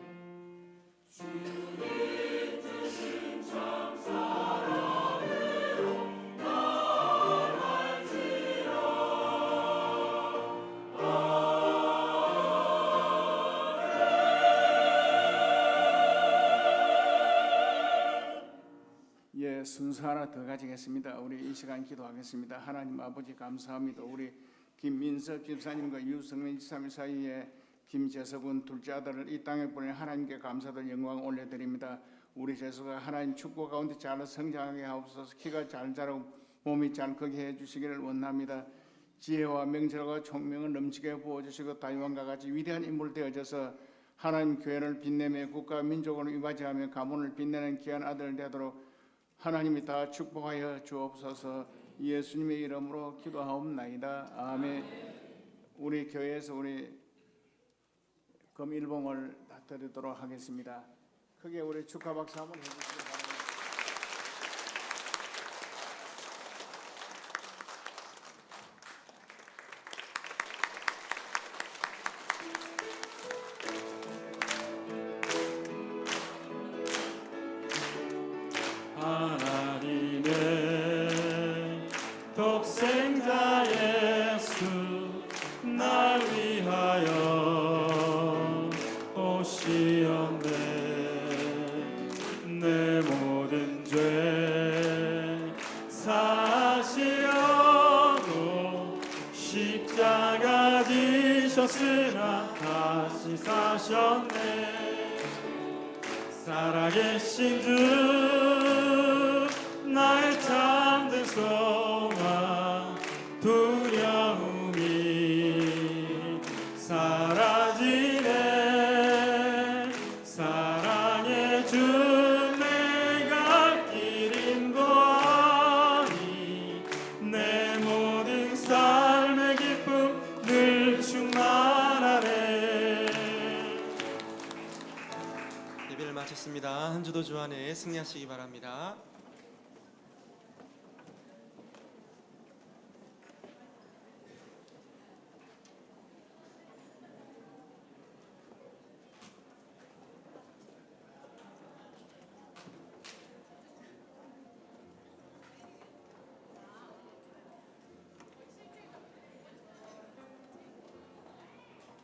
예, 순서 하나 더 가지겠습니다. 우리 이 시간 기도하겠습니다. 하나님 아버지 감사합니다. 우리 김민섭 집사님과 유성민 집사님 사이에 김재석은 둘째 아들을 이 땅에 보내 하나님께 감사들 영광 올려드립니다. 우리 재수가 하나님 축복 가운데 잘 성장하게 하옵소서. 키가 잘 자라고 몸이 잘 크게 해주시기를 원합니다. 지혜와 명철과 총명을 넘치게 부어주시고 다윗왕과 같이 위대한 인물 되어져서 하나님 교회를 빛내며 국가 민족을 이바지하며 가문을 빛내는 귀한 아들 되도록 하나님이 다 축복하여 주옵소서. 예수님의 이름으로 기도하옵나이다. 아멘. 우리 교회에서 우리 금일봉을 드리도록 하겠습니다. 크게 우리 축하 박수 한번 해주시기 바랍니다. 하나님의 독생자 예수 날 위하여 오시었네. 내 모든 죄 사시려고 십자가 지셨으나 다시 사셨네. 살아계신 주 나의 참된 소망 두려움이 사라지네. 사랑의 주 내가 길 인도하니 내 모든 삶의 기쁨 늘 충만하네. 예배를 마쳤습니다. 한 주도 주 안에 승리하시기 바랍니다.